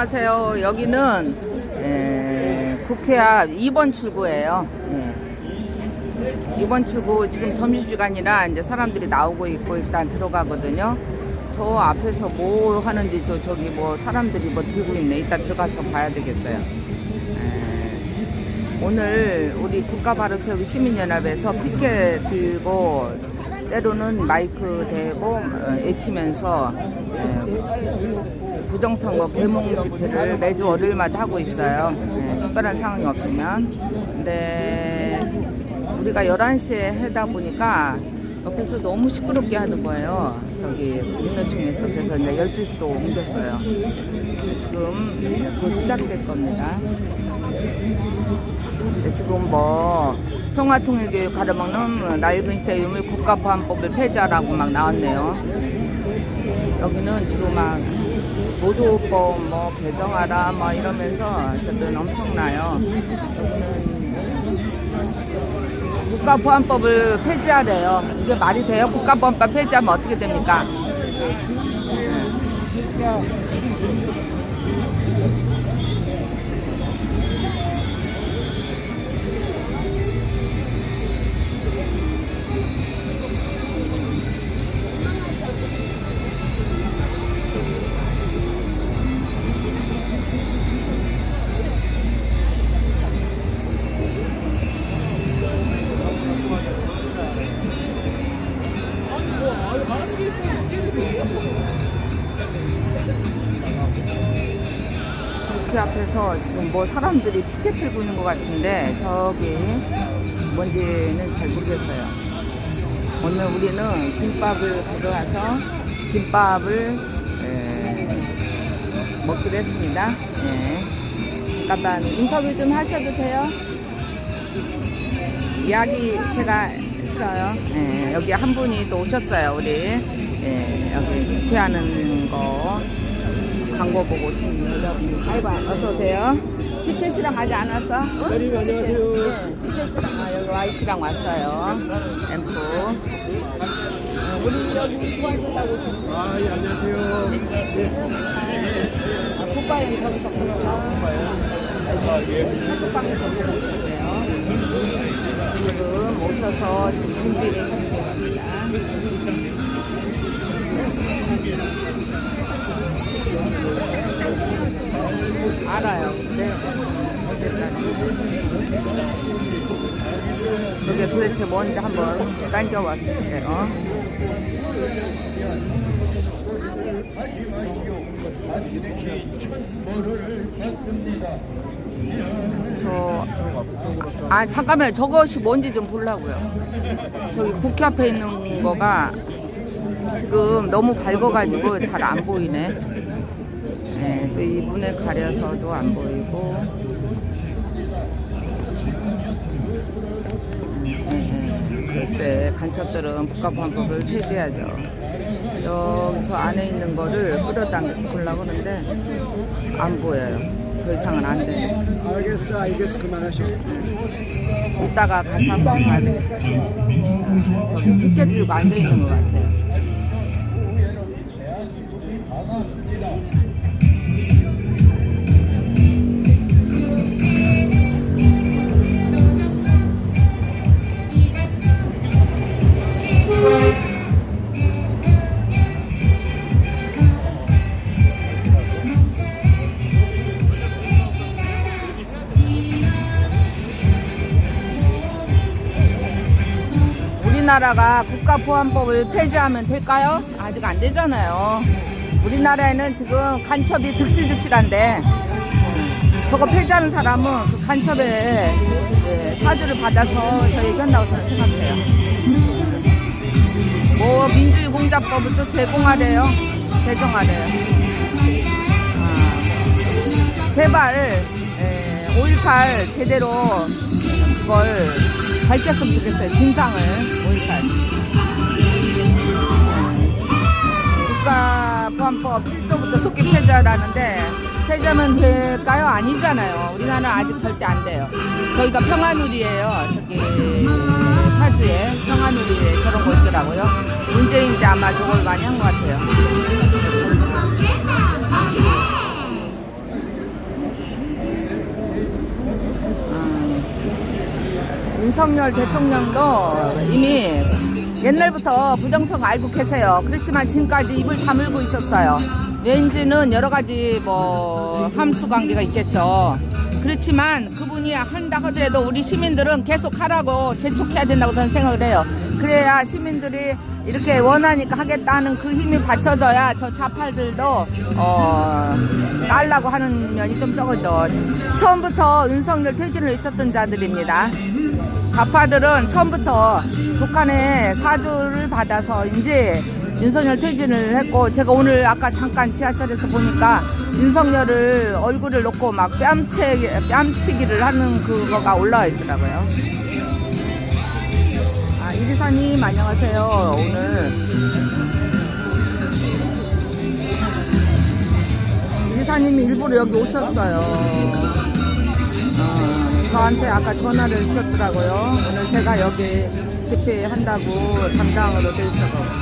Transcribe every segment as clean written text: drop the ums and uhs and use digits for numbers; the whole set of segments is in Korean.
안녕하세요. 여기는 국회 앞 2번 출구예요. 2번 출구 지금 점심시간이라 이제 사람들이 나오고 있고 일단 들어가거든요. 저 앞에서 뭐 하는지 저기 뭐 사람들이 뭐 들고 있네. 이따 들어가서 봐야 되겠어요. 오늘 우리 국가바로세우기 시민연합에서 피켓 들고 때로는 마이크 대고 외치면서 부정선거 계몽 집회를 매주 월요일마다 하고 있어요. 특별한 상황이 없으면. 근데 우리가 11시에 하다 보니까 옆에서 너무 시끄럽게 하는 거예요. 저기 민노총에서. 그래서 이제 12시로 옮겼어요. 지금 곧 시작될 겁니다. 지금 뭐 평화통일교육 가로막는 낡은 시대 유물 국가보안법을 폐지하라고 막 나왔네요. 여기는 지금 막 노조법 뭐 개정하라 뭐 이러면서 어쨌든 엄청나요. 여기는 국가보안법을 폐지하래요. 이게 말이 돼요? 국가보안법 폐지하면 어떻게 됩니까? 국회 앞에서 지금 뭐 사람들이 피켓 들고 있는 것 같은데 저기 뭔지는 잘 모르겠어요. 오늘 우리는 김밥을 가져와서 김밥을 먹기로 했습니다. 잠깐 인터뷰 좀 하셔도 돼요? 이야기 제가 싫어요. 여기 한 분이 또 오셨어요. 우리 여기 집회하는 거 광고 보고 오신 여러분. 아이고, 어서오세요. 피켓이랑 아직 안 왔어? 네, 안녕하세요. 피켓이랑 여기 와이프랑 왔어요. 앰프. 우리 여기 도와준다고 오셨어요. 예, 안녕하세요. 국가엔 저기서 보러서 한국방에서 보고 오셨대요. 지금 오셔서 지금 준비를 하고 계십니다. 알아요. 네. 저게 도대체 뭔지 한번 당겨봤어요. 잠깐만요. 저것이 뭔지 좀 보려고요. 저기 국회 앞에 있는 거가 지금 너무 밝아가지고 잘 안 보이네. 또 이 문에 가려서도 안 보이고. 글쎄, 간첩들은 국가보안법을 폐지하죠. 여기 저 안에 있는 거를 끌어당겨서 보려고 하는데 안 보여요. 더 이상은 안 돼요. 알겠어. 그만하시오. 이따가 가서 한번 봐야 되겠어요. 저기 피켓 들고 앉아있는 것 같아요. 우리나라가 국가보안법을 폐지하면 될까요? 아직 안 되잖아요. 우리나라에는 지금 간첩이 득실득실한데 저거 폐지하는 사람은 그 간첩의 사주를 받아서 저 얘기한다고 저는 생각해요. 뭐 민주주의공작법을 또 제정하래요. 제발 5.18 제대로 그걸 밝혔으면 좋겠어요. 진상을. 5.18 국가보안법 7조부터 속기 폐지하라는데 폐지하면 될까요? 아니잖아요. 우리나라는 아직 절대 안 돼요. 저희가 평화누리예요. 저기 파주에 평화누리에 저런 거 있더라고요. 문재인 때 아마 저걸 많이 한 것 같아요. 윤석열 대통령도 이미 옛날부터 부정선거 알고 계세요. 그렇지만 지금까지 입을 다물고 있었어요. 왠지는 여러 가지 뭐 함수 관계가 있겠죠. 그렇지만 그분이 한다 하더라도 우리 시민들은 계속 하라고 재촉해야 된다고 저는 생각을 해요. 그래야 시민들이 이렇게 원하니까 하겠다는 그 힘이 받쳐져야 저 좌파들도 따르려고 하는 면이 좀 적어져. 처음부터 윤석열 퇴진을 외쳤던 자들입니다. 좌파들은 처음부터 북한의 사주를 받아서 이제 윤석열 퇴진을 했고, 제가 오늘 아까 잠깐 지하철에서 보니까 윤석열을 얼굴을 놓고 막 뺨치기를 하는 그거가 올라와 있더라고요. 아, 이리사님 안녕하세요. 오늘 이리사님이 일부러 여기 오셨어요. 저한테 아까 전화를 주셨더라고요. 오늘 제가 여기 집회한다고 담당으로 돼 있어서.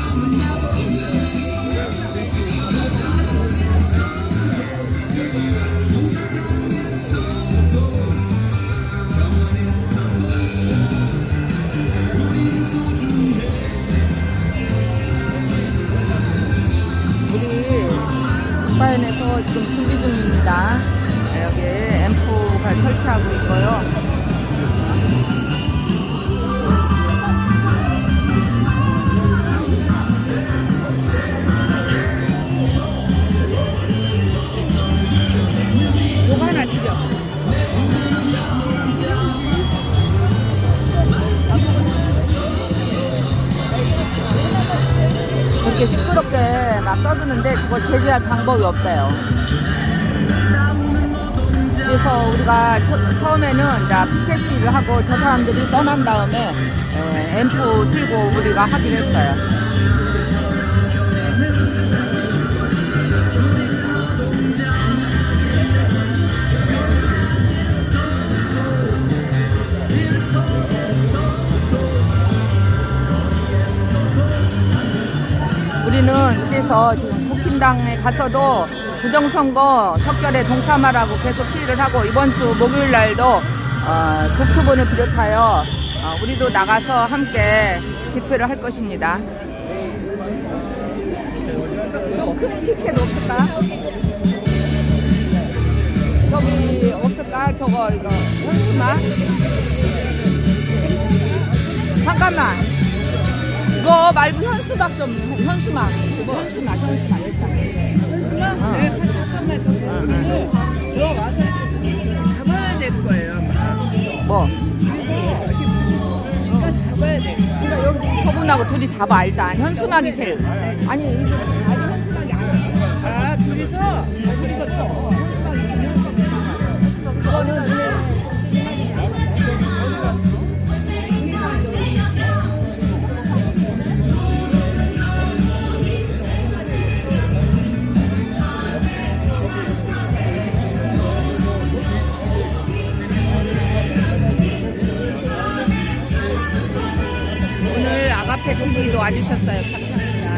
우리 북바현에서 지금 준비 중입니다. 여기 앰프가 설치하고 있고요. 요거 하나 드려. 이렇게 시끄럽게 막 떠드는데 저걸 제재할 방법이 없대요. 그래서 우리가 처음에는 이제 피켓 시위를 하고 저 사람들이 떠난 다음에 앰프 들고 우리가 하기로 했어요. 우리는 그래서 지금 국힘당에 가서도 부정선거 척결에 동참하라고 계속 시위를 하고, 이번 주 목요일 날도 국토부를 비롯하여 우리도 나가서 함께 집회를 할 것입니다. 큰 피켓 없을까? 저기 없을까? 저거 이거 현수막? 잠깐만. 이거 말고 현수막 좀, 현수막 일단. 현수막? 네, 잠깐만 더 들어와서 잡아야 될 거예요. 뭐? 일단 잡아야 돼. 그러니까 여기 저분하고 둘이 잡아 일단. 현수막이 제일. 아니 현수막이 안 돼. 아, 둘이서? 둘이서 쳐. 그거는 오늘 아가페 TV도 와주셨어요. 감사합니다.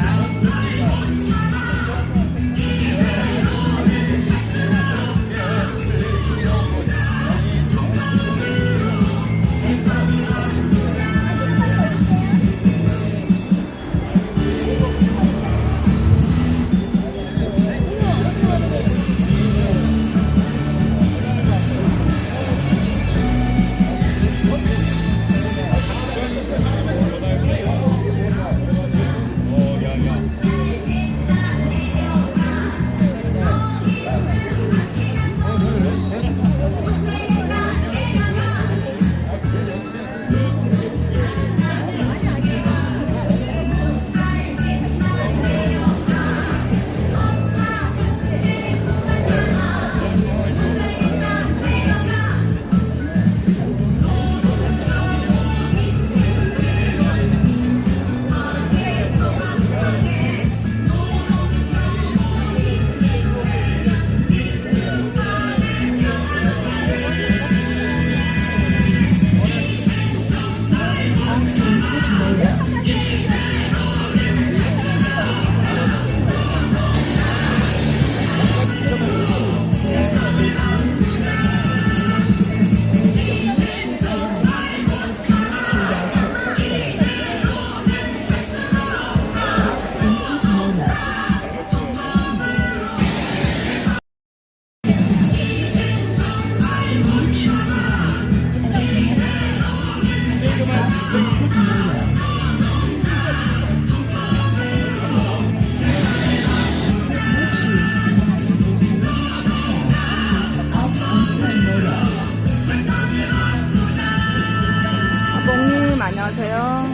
안녕하세요.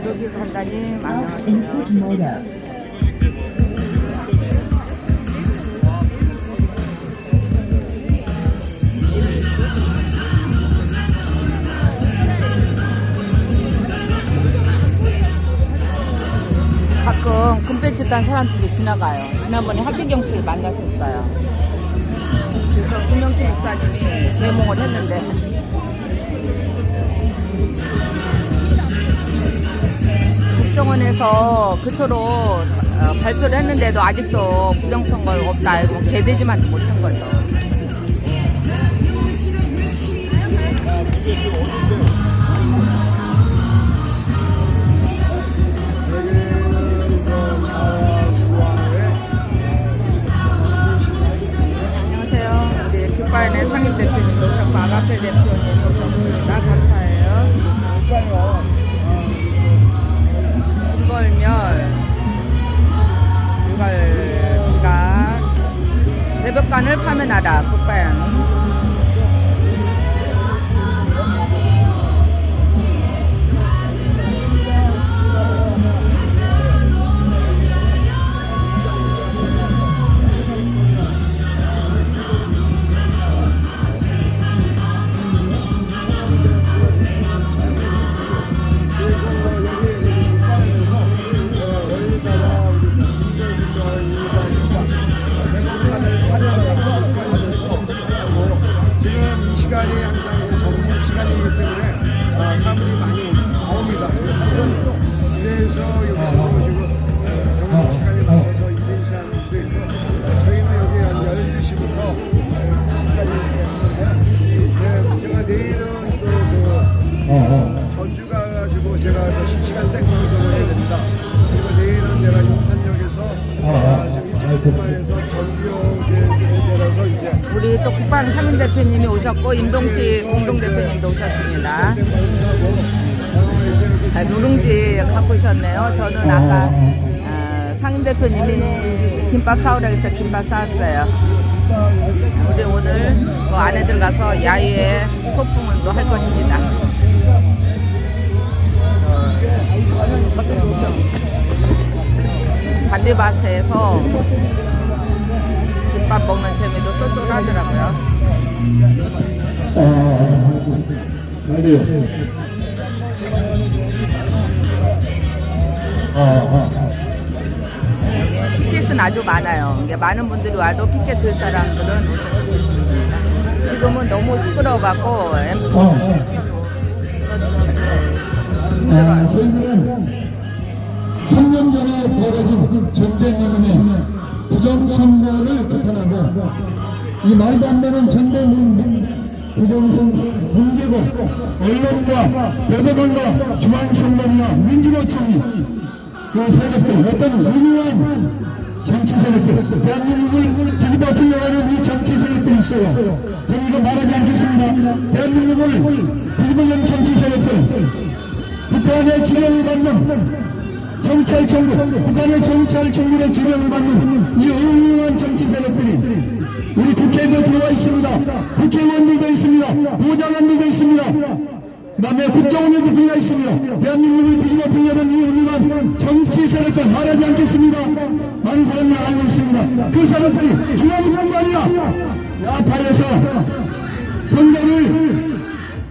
이거기 간다님 안녕하세요. 가끔 금배지 딴 사람들이 지나가요. 지난번에 하태경 씨를 만났었어요. 그래서 김영수 목사님이 제목을 했는데 국정원에서 그토록 발표를 했는데도 아직도 부정선거 없다. 이거 개돼지만도 못한 거죠. 안녕하세요. 우리 큐바인의 상임 대표님도 오셨고 아가페 대표님도 오셨습니다. 감사해요. 불갈비가 대벽관을 파면하라. 국바연. 전주 가가지고 제가 실시간 생방송을 해야 됩니다. 그리고 내일은 제가 용산역에서 좀 일찍 출발해서 전주역에서 이제 우리 또 국방 상임 대표님이 오셨고 임동식 공동 대표님도 오셨습니다. 누룽지 갖고 오셨네요. 저는 아까 상임 대표님이 김밥 사오라 해서 김밥 사왔어요. 우리 오늘 저 안에 들어가서 야유회 소풍을 또 할 것입니다. 잔디밭에서 김밥 먹는 재미도 쏠쏠하더라고요. 여기 피켓은 아주 많아요. 이게 많은 분들이 와도 피켓 들 사람들은 오셔서 드시면 됩니다. 지금은 너무 시끄러워갖고 힘들어요. 저희들은 3년 전에 벌어진 전쟁 때문에 부정선거를 비판하고 이 말도 안 되는 전쟁 부정선거 문제고 언론과 대법원과 중앙선관위와 민주노총이 그 세력들 어떤 유명한 정치 세력들 대한민국을 뒤집어쓰려고 하는 이 정치 세력들이 있어요. 저는 이거 말하지 않겠습니다. 대한민국을 뒤집어쓰는 정치 세력들 북한의 지령을 받는 정찰청구, 북한의 정찰청구의 지령을 받는 이 유명한 정치 세력들이 우리 국회에도 들어와 있습니다. 국회의원들도 있습니다. 보좌관들도 있습니다. 그 다음에 국정원에도 들어와 있습니다. 대한민국을 뒤집어쓰려는 이 유명한 정치 세력들 말하지 않겠습니다. 많은 사람들이 알고 있습니다. 그 사람들이 중앙선관위와 야파에서 선거를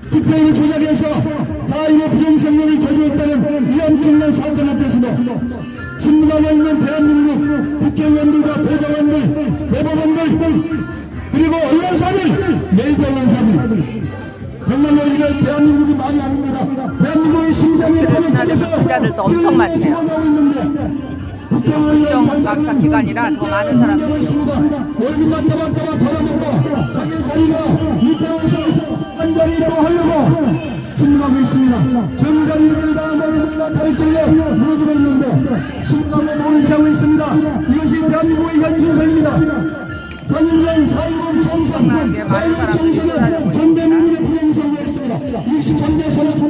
투표를 조작해서 4.15 부정선거를 저지했다는 이 엄청난 사건 앞에서도 신문하고 있는 대한민국 국회의원들과 보좌관들, 대법원들 그리고 언론사들, 메이저 언론사들 정말로 이런 대한민국이 말이 아닙니다. 대한민국의 심장에 우리나라에서 부자들도 엄청 많대요. 지금 국정감사 기간이라 더 많은 사람들이 있습니다. 월급 받다가 벌어먹고 자기 자리가 이태원에서 한 자리라고 하려고 신문하고 있습니다. 정가인들과 모임과 탈출에 무너지고 있는데 심각하게 모의하고 있습니다. 이것이 대한민국의 현실입니다. 4년 전 4.15 총선, 4.15 총선은 전 대민국의 부정선거였습니다. 23대 선거로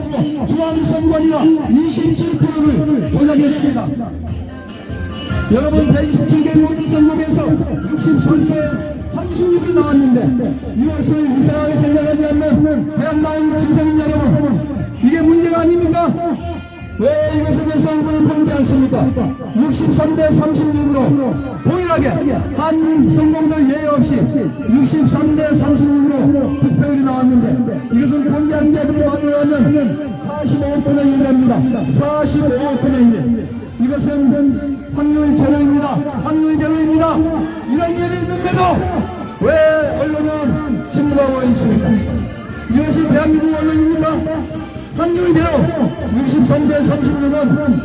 중앙선관위가 27%를 조작했습니다. 여러분 127개 모의선거에서 63개 36이 나왔는데 이것을 이상하게 생각하지 않는 대한민국 시민여러분 63대 36으로 동일하게 한 성공들 예외 없이 63대 36으로 득표율이 나왔는데 이것은 공개한 게 뭐냐면 45분의 1입니다. 45분의 1. 이것은 확률 제로입니다. 확률 제로입니다. 이런 일이 있는데도 왜 언론은 신문하고 있습니까? 이것이 대한민국 언론입니까? 확률 제로 63대 36은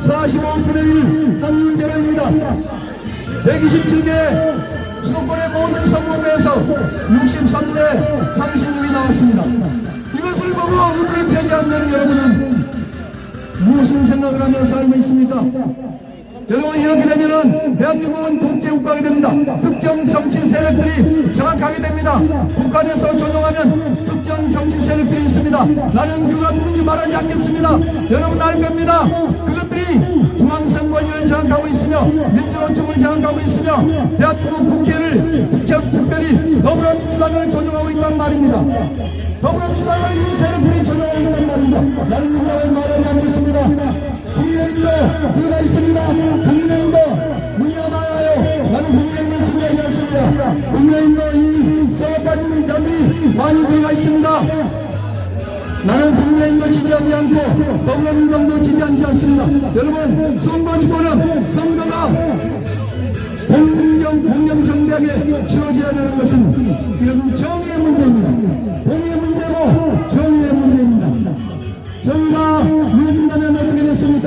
45분의 1 확률 제로입니다. 127개 수도권의 모든 선거구에서 63대 36이 나왔습니다. 이것을 보고 우리를 폐기한다는 여러분은 무슨 생각을 하며 살고 있습니까? 여러분 이렇게 되면은 대한민국은 독재국가가 됩니다. 특정 정치 세력들이 장악하게 됩니다. 북한에서 조종하는 특정 정치 세력들이 있습니다. 나는 그가 누군지 말하지 않겠습니다. 여러분 알 겁니다. 그것들이 중앙선관위를 장악하고 있으며 민주노총을 장악하고 있으며 대한민국 국회를 특별히 더불어민주당을 조종하고 있단 말입니다. 더불어민주당을 이 세력들이 조종하고 있단 말입니다. 나는 누구를 말하지 않겠습니다. 국민의힘도 들어가 있습니다. 국민의힘도 문제가 많아요. 나는 국민의힘을 지지하지 않습니다. 국민의힘도 이 썩어빠진 자들이 많이 들어가 있습니다. 나는 국민의힘도 지지하지 않고 더불어민주당도 지지하지 않습니다. 여러분 선거 주권은 선거가 공정정대하게 치러져야 되는 것은 이것은 정의의 문제입니다. 공의의 문제고 정의의 문제입니다. 정의가 무너진다면 어떻게 됐습니까?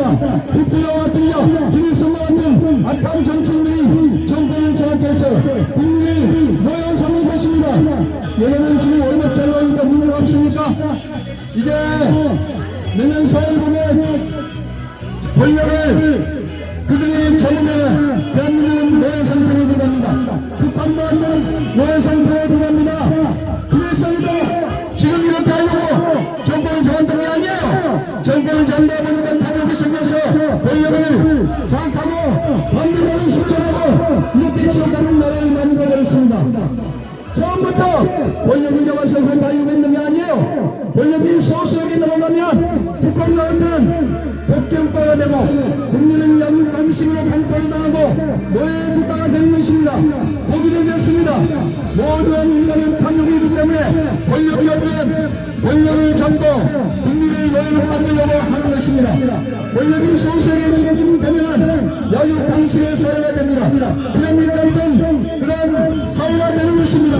국회와 같은 김일성과 같은 악한 정치인들이 정권을 장악해서 국민이 모여서는 것입니다. 여러분 지금 얼마짜리 하니까 문제가 없습니까? 이제 내년 4월 봄에 권력을 그들이 잡으면 대한민국은 노예 상태로 들어갑니다. 북한도 완전 노예 상태로 들어갑니다. 김일성이도 지금 이렇게 하려고 정권을 잡았던 게 아니에요. 정권을 잡다 보니까 탄압이 생겨서 권력을 장악하고 반대로 수천하고 이렇게 지어가는 나라를 만들어버렸습니다. 처음부터 권력을 잡아서 그걸 하려고 했는 게 아니에요. 권력이 소수에게 넘어가면 북한과 같은 독재국가가 되고 국민은 양방식으로 간파를 당하고 노예 국가가 되는 것입니다. 보기를 됐습니다. 모든 인간은 탐욕이기 때문에 권력이 없으면 권력을 잡고 국민을 노예로 만들려고 하는 것입니다. 권력이 소수에게 집중되면 야육 방식의 사회가 됩니다. 그런 같은 그런 사회가 되는 것입니다.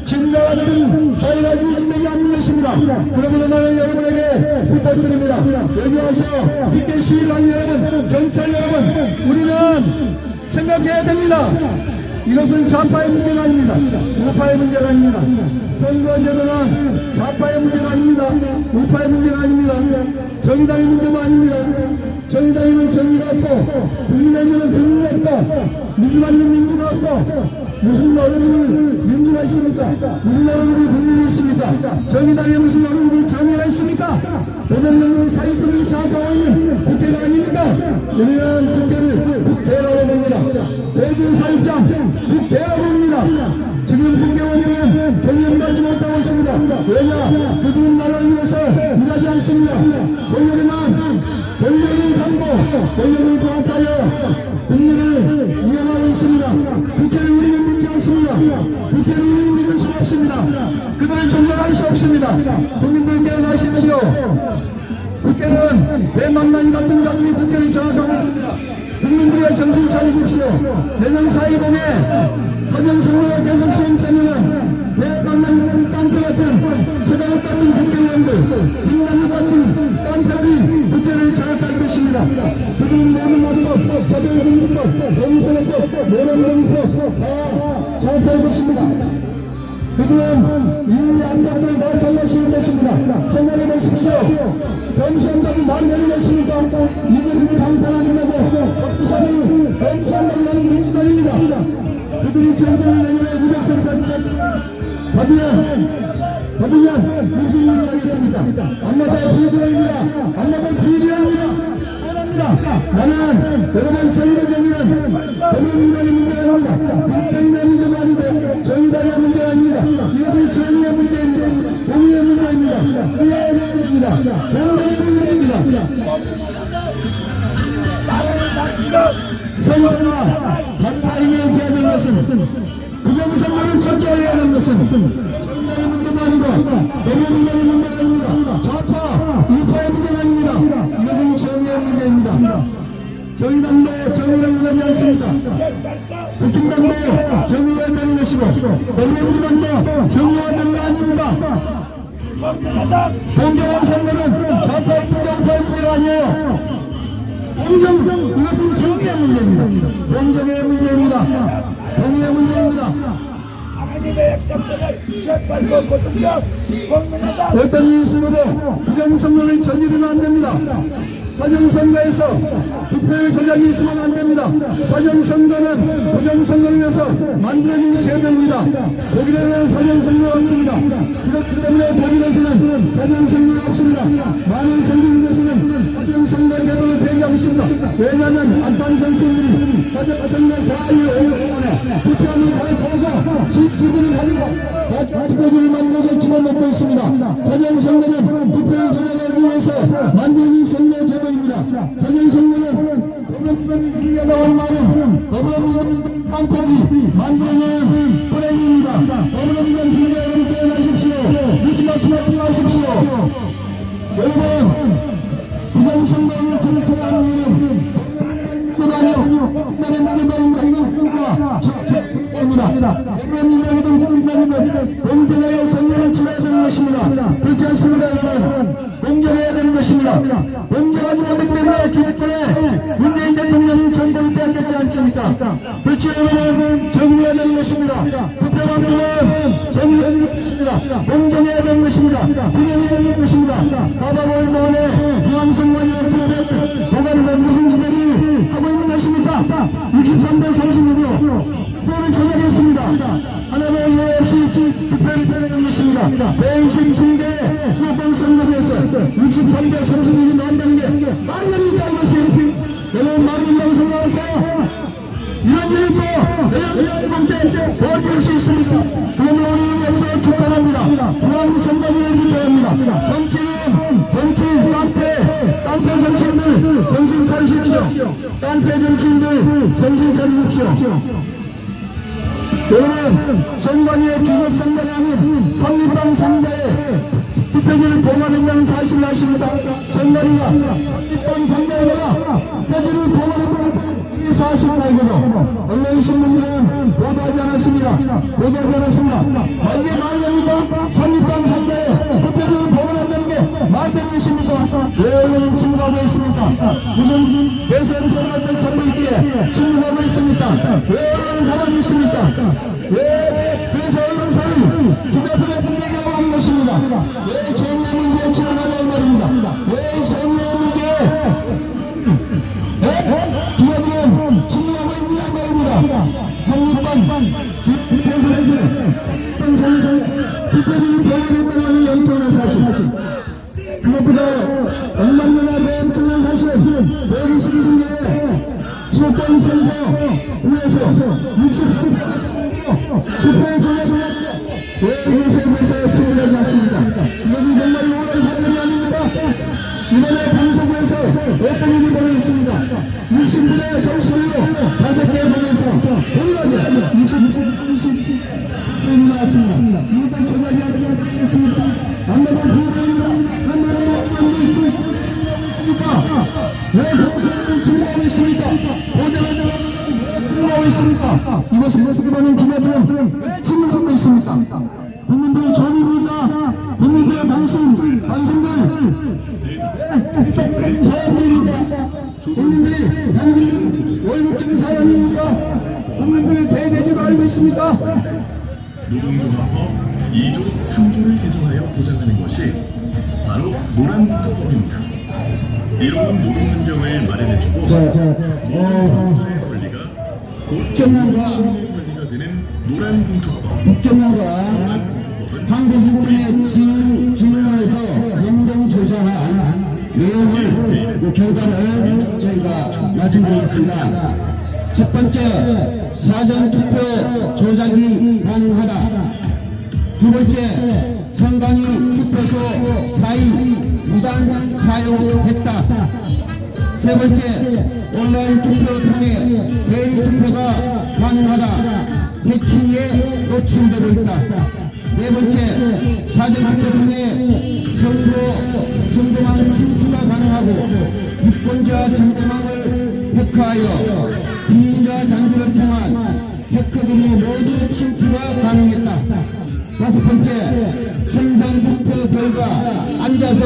진과 같은 사회가 유지되지 않는 것입니다. 그러므로 나는 여러분에게 부탁드립니다. 여기 와서 국회 시위관 여러분, 경찰 여러분, 우리는 생각해야 됩니다. 이것은 좌파의 문제가 아닙니다. 우파의 문제가 아닙니다. 선거제도는 좌파의 문제가 아닙니다. 우파의 문제가 아닙니다. 정의당의 문제도 아닙니다. 정의당에는 정의가 없고 국민의힘은 국민이 없고 민주당은 민주가 없고 무슨 어른이 민주가 있습니까? 무슨 어른이 국민이 있습니까? 정의당에 무슨 어른이 정의가 있습니까? 노동운동 사회권을 장악하고 있는 국회가 아닙니까? 우리는 국회를 국회라고 봅니다. 대중 사육장 국회라고 봅니다. 지금 국회의원들은 경영받지 못하고 있습니다. 왜냐? 그들은 나라를 위해서 일하지 않습니다. 권력을 담고 권력을 장악하여 국민을 이용하고 있습니다. 국회를 우리는 믿지 않습니다. 국회를 우리는 믿을 수 없습니다. 그들을 존중할 수 없습니다. 국민들 깨어나십시오. 국회는 대망나니 같은 자들이 국회를 장악하고 있습니다. 국민들의 정신 차리십시오. 내년 4일 봄에 사전선거가 계속 시행되면 대망나니 깡패 같은 최강욱 같은 국회의원들, 김남국 같은 깡패들이 국회를 장악할 것입니다. 그들은 모든 헌법, 자유공주법, 공선법, 노란공법 다 장악할 것입니다. 그들은 이 안전을 다 정말시킬 것입니다. 생각해 보십시오. 범수한다고 말이 되는 것입니까? 이들이 방탄하려고 부산을 범수한다고 하는 민주당입니다. 그들이 정권을 내년에 234개 받으면 무슨 일을 하겠습니까? 안마다 비리입니다. 안마다 비리입니다. 나는 여러분 선거정의는 대한민국의 문제가 아닙니다. 국회의원의 문제가 아니고 정의당의 문제가 아닙니다. 이것은 정의의 문제입니다. 공의의 문제입니다. 의회의 문제입니다. 공정의 문제입니다. 부정선거를 철저히 해야 하는 것은 정당의 문제가 아니고 대변인의 문제가 아닙니다. 좌파, 우파의 문제가 아닙니다. 이것은 정의의 문제입니다. 저희 당도 정의를 원하지 않습니다. 국힘당도 정의가 되는 것이고 더불어민주당도 정의가 되는 거 아닙니다. 공정한 선거는 좌파, 우파의 문제가 아니에요. 이것은 정의의 문제입니다. 공정의 문제입니다. 정의의 문제입니다. 어떤 이유로도 부정선거를 저지르면 안 됩니다. 사전선거에서 투표의 조작이 있으면 안 됩니다. 사전선거는 부정선거를 위해서 만들어진 제도입니다. 독일에는 사전선거가 없습니다. 그렇기 때문에 독일에서는 사전선거가 없습니다. 많은 선진국에서는 사전선거 제도를 폐기하고 있습니다. 왜냐하면 안방 정치인들이 사전선거 4일 5일에 투표함을 가입하고 지지들을 가지고 투표지를 만들어서 집어넣고 있습니다. 사전선거는 투표를 조작하기 위해서 만들어진 선거 제도입니다. 사전선거는 더불어민주당이 나온 말은 더불어민주당 깡패기 만들어낸 불행입니다. 더불어민주당 진짜 여러분 깨어나십시오. 묻지마 마십시오. 여러분 부정선거를 전통하는 이유는 아니요. 나는 문제가 인간과 입니다. 공정하게 선거를 치러야 되는 것입니다. 그렇지 않습니다, 여러분. 공정해야 되는 것입니다. 공정하지 못하기 때문에 지난번에 문재인 대통령이 정권을 빼앗겼지 않습니까? 그렇지, 여러분. 정의해야 되는 것입니다. 투표방법은 정의해야 되는 것입니다. 공정해야 되는 것입니다. 균형해야 되는 것입니다. 4박 5일 만에 중앙선관위원 투표 보관에서 무슨 지배를 하고 있는 것입니까? 63대 36으로 투표를 조작했습니다. 하나도 예외 없이 투표를 빼내는 것입니다. 127대 후보권 선거에서 63대 36이 나온다는 게 말이 됩니까, 이것이? 여러분 말이 된다고 생각하세요? 이런 일이 내년 때 벌어질 수 있습니다. 그러면 우리는 여기서 축하합니다. 중앙선관위를 기대합니다. 정치, 깡패 정치인들 정신 차리십시오. 깡패 정치인들 정신 차리십시오. 여러분, 선관위의 주력 선관위 아닌 삼립당 상자에 투표지를 보관했다는 사실을 아십니까? 선관위가 삼립당 상자에다가 투표지를 보관했다는 사실 말고도 언론 신문들은 보도하지 않았습니다. 이게 말이 됩니까? 삼립당 상자에 투표지를 보관한다는 게 말이 되는 것입니까? 왜 언론은 침묵하고 있습니까? 무슨 대선 선거를 잡고 있기에 침묵하고 있습니까? 왜 언론은 가만히 있습니까? 왜 그래서 언론사는 기자들의 분명히 하고 하는 것입니다. 왜 정의의 문제에 치러가냐 이 말입니다. 왜 정의의 문제에 기자들은 침묵하고 있느냐 말입니다. 성립반 투표지를 보관했다는 것은 영통한 사실. 그것보다 억만년의 엄청난 사실은 122승계의 수도권 선거 위에서 63대 투표의 조작을 왜 이것에 대해서 질문하지 않습니다. 이것은 정말 오랜 사건이 아닙니다. 이번에 방송국에서 어떤 일이 벌어졌습니다. 60분의 성실로 5개 보면서 돌아가게 60분이 나왔습니다. 이것도 조작이 아니겠습니까? 안나도 부모입니다. 왜 보도를 증거하고 있습니까? 보도를 증거하고 있습니까? 이것을 모습하는 기자들은 왜 침묵하고 있습니까? 국민들의 존입니다. 국민들의 당신들 사람들입니다. 국민들이 당신들 월급 주는 사람입니까? 국민들을 대대적으로 알고 있습니까? 노동조합법 2조 3조를 개정하여 보장하는 것이 바로 노란봉투법입니다. 이로운 노동환경을 마련해주고 노동자의 권리가 곧 시민의 권리가 되는 노란봉투법. 국정원과 한국인권의 진흥원에서 행동조사한 내용을 결과를 저희가 말씀드리겠습니다. 첫 번째, 사전투표 조작이 가능하다. 두 번째, 선관위 투표소 4일 무단 사용했다. 세 번째, 온라인 투표 통해 대리 투표가 가능하다. 해킹에 노출되고 있다. 네 번째, 사전투표 통해 선거망 침투가 가능하고 유권자 정보망을 해커하여 비밀자 장비를 통한 해커들이 모두 침투가 가능했다. 다섯 번째, 생산투표 결과 앉아서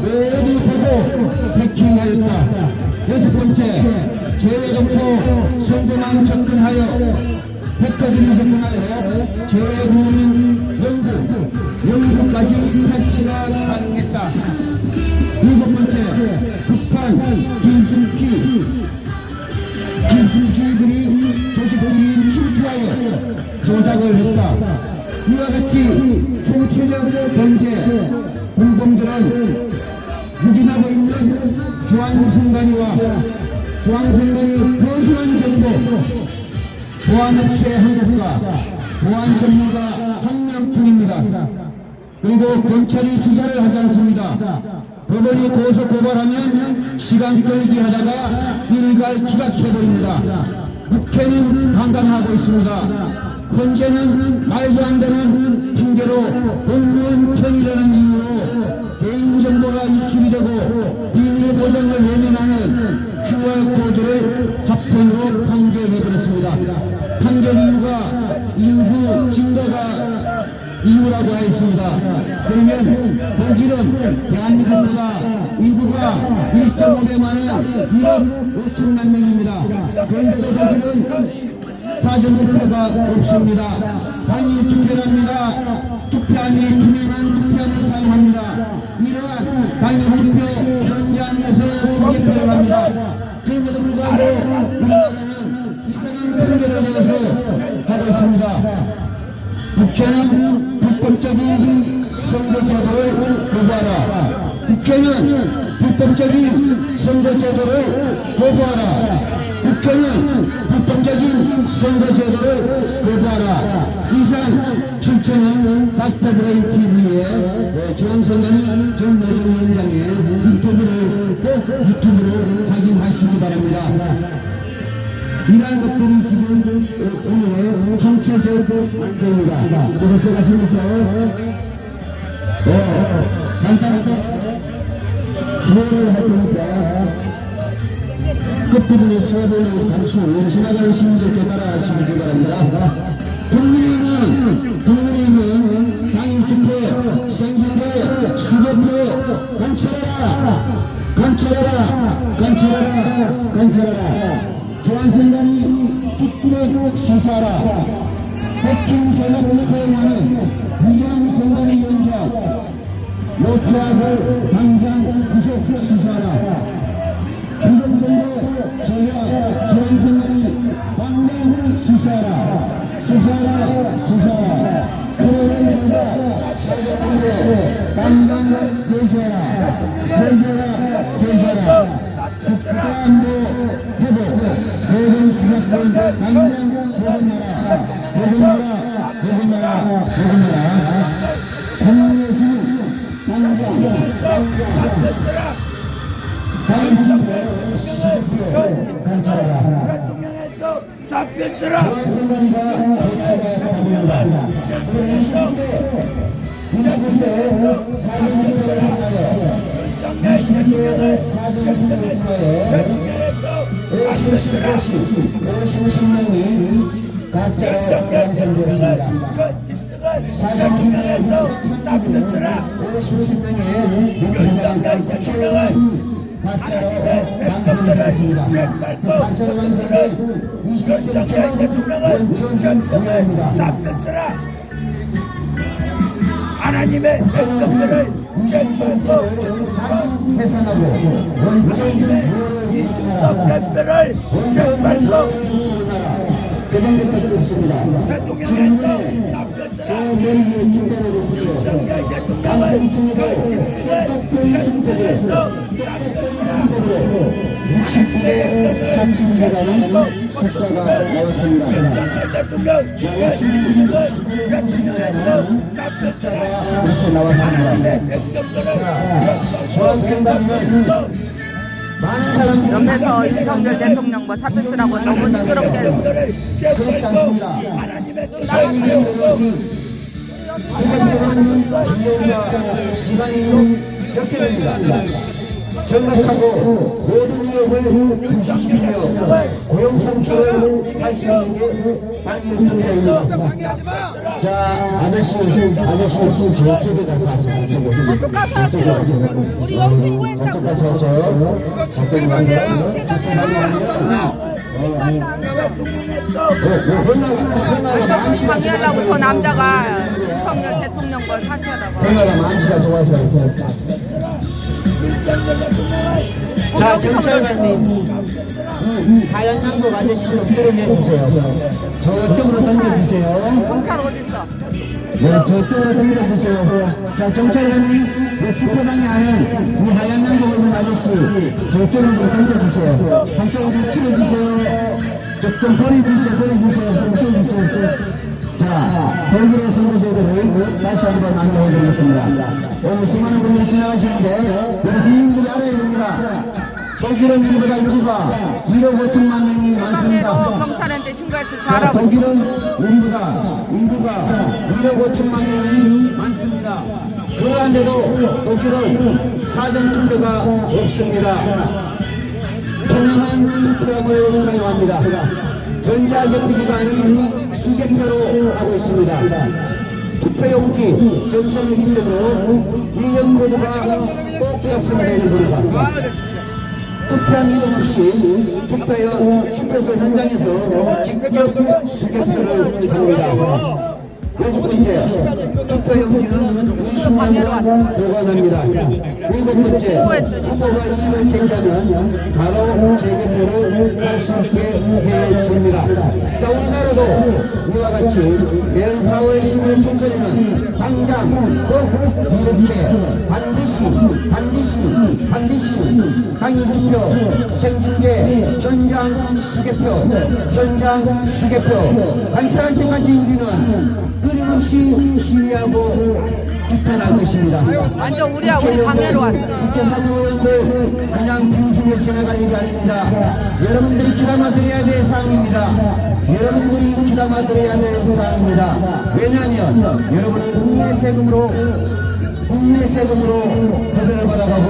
모두 보고 해킹하였다. 여섯 번째, 제외정보 선거망 접근하여 해커들이 접근하여 제외국민 영구까지 탈취가 가능했다. 일곱 번째, 북한 김순키들이 조직들이 침투하여 조작을 했다. 이와 같이 총체적 범죄 공범들은 유gin하고 있는 중앙선관위와 중앙선관위 거수한 정보 보안업체 한국과 보안 전문가 한 명뿐입니다. 그리고 검찰이 수사를 하지 않습니다. 법원이 고소 고발하면 시간 끌기 하다가 일갈 기각해버립니다. 국회는 강간하고 있습니다. 현재는 말도 안 되는 핑계로 공무원 편이라는 이유로 개인정보가 유출이 되고 비밀 보장을 외면하는 QR코드를 합헌으로 판결해버렸습니다. 판결 이유가 인구 증가가 이유라고 하였습니다. 그러면 독일은 대한민국보다 인구가 1.5배만은 1억 5천만 명입니다. 그런데도 독일은 사전투표가 없습니다. 단일 투표를 합니다. 투표함이 투명한 투표함을 사용합니다. 이러한 단일 투표 현장에서 수개표를 합니다. 그럼에도 불구하고 우리나라는 이상한 핑계를 내서 하고 있습니다. 국회는 불법적인 선거제도를 거부하라. 국회는 불법적인 선거제도를 거부하라. 국회는 불법적인 선거제도를 거부하라. 이상 출처는 닥터브레인 TV의 중앙선관위 전노정위원장의 유튜브를 꼭 유튜브로 확인하시기 바랍니다. 이러한 것들이 지금 오늘의 정체적 문제입니다. 그래서 제가 지금부터 간단하게 기회를 할 테니까 끝부분에 서본을 감수 지나가는 시민들께 따라하시기 바랍니다. 국민의힘은 당일투표, 생중계, 수개표 간철하라. 중앙선관위 특별 수사라. 해킹 전략을 사용하는 부정선관위 연장 노트하고 당장 구속 수사라. 부정선거 전략 중앙선관위 방면 수사라. 그러면서 당장 대조하라. 국가안보 회복 모든 수사권 당장 보존하라. 국민의힘 당장 수사표 감찰하라. 대통령에서 사표 쓰라. 중앙선관위가 고치가 가능합니다. 우리나라의 사전투표를 하여 20대 사전투표를 50명이 가짜로 당선되었습니다. 사전투표에서 50명의 민주당 국회의원 가짜로 당선되었습니다. 가짜로 당선된 20대 원천 하나님의 백성들을 해산하고 하나님의 이준석 대표를 재판도 대통령에서 사표 쓰라. 윤석열 대통령은 그 짐승을 대통령에서 사표 쓰라. 30개라는 숫자가 나왔습니다. 대통령 짐승을 대통령에서 사표 쓰라. 이렇게 나왔습니다. 하나님의 백성들을 중앙선관위는 많은 사람들이 옆에서 윤석열 대통령과 사표 쓰라고 너무 시끄럽게 그렇지 않습니다. 하나님의 수고하는 시간이 적게 됩니다. 정각하고 모든 위협을 부식시키며 고용 창출을 할 수 있는 게 방위입니다. 자, 아저씨 저쪽에 가서 하세요. 저쪽 가서 하세요. 우리 여기 신고했다고. 저쪽 가서 하세요. 이거 집회방이야. 방해하려고 저 남자가 윤석열 대통령과 사퇴하다가 얼마나 마음씨가 좋아서 자, 경찰관님, 하얀 양복 아저씨 좀 끌어내주세요. 저쪽으로 던져주세요. 경찰 어딨어? 네, 저쪽으로 던져주세요. 자, 경찰관님, 네, 집회방에 하는 이 하얀 양복 입은 아저씨, 저쪽으로 좀 던져주세요. 한쪽으로 좀 치워주세요. 좀 버려주세요. 좀 치워주세요. 자, 독일의 선거제도를 다시 한번 안내해드리겠습니다. 오늘 수많은 분들이 지나가시는데 우리 국민들이 알아야 됩니다. 독일은 우리보다 인구가 1억 5천만 명이 많습니다. 경찰한테 신고해서 자, 잘하고 독일은 우리보다 인구가 1억 5천만 명이 많습니다. 그런데도 독일은 사전투표가 없습니다. 투명한 투표함을 사용합니다. 전자제표기가 아닌 수개표로 하고 있습니다. 투표용지 전선을 기점으로 1년 모두가 꼭 썼으면 되는 겁니다. 투표한 이름 없이 투표소 현장에서 직접 수개표를 합니다. 여섯 번째, 투표용지는 20년간 보관합니다. 일곱 번째, 후보가 이름을 챙기면 바로 재개표를 할 수 있게 해줍니다. 자, 우리나라도 이와 같이 내년 4월 10일 총선에는 당장 꼭 이렇게 반드시 당일투표, 생중계, 현장 수개표 관찰할 때까지 우리는 끊임없이 시위하고 비판할 것입니다. 완전 우리하고 우리 방해로 왔어. 국회 사무원도 그냥 빙수에 지나가는 게 아닙니다. 여러분들이 귀담아들어야 될 사항입니다. 왜냐하면 여러분은 국민의 세금으로 배분을 받아가고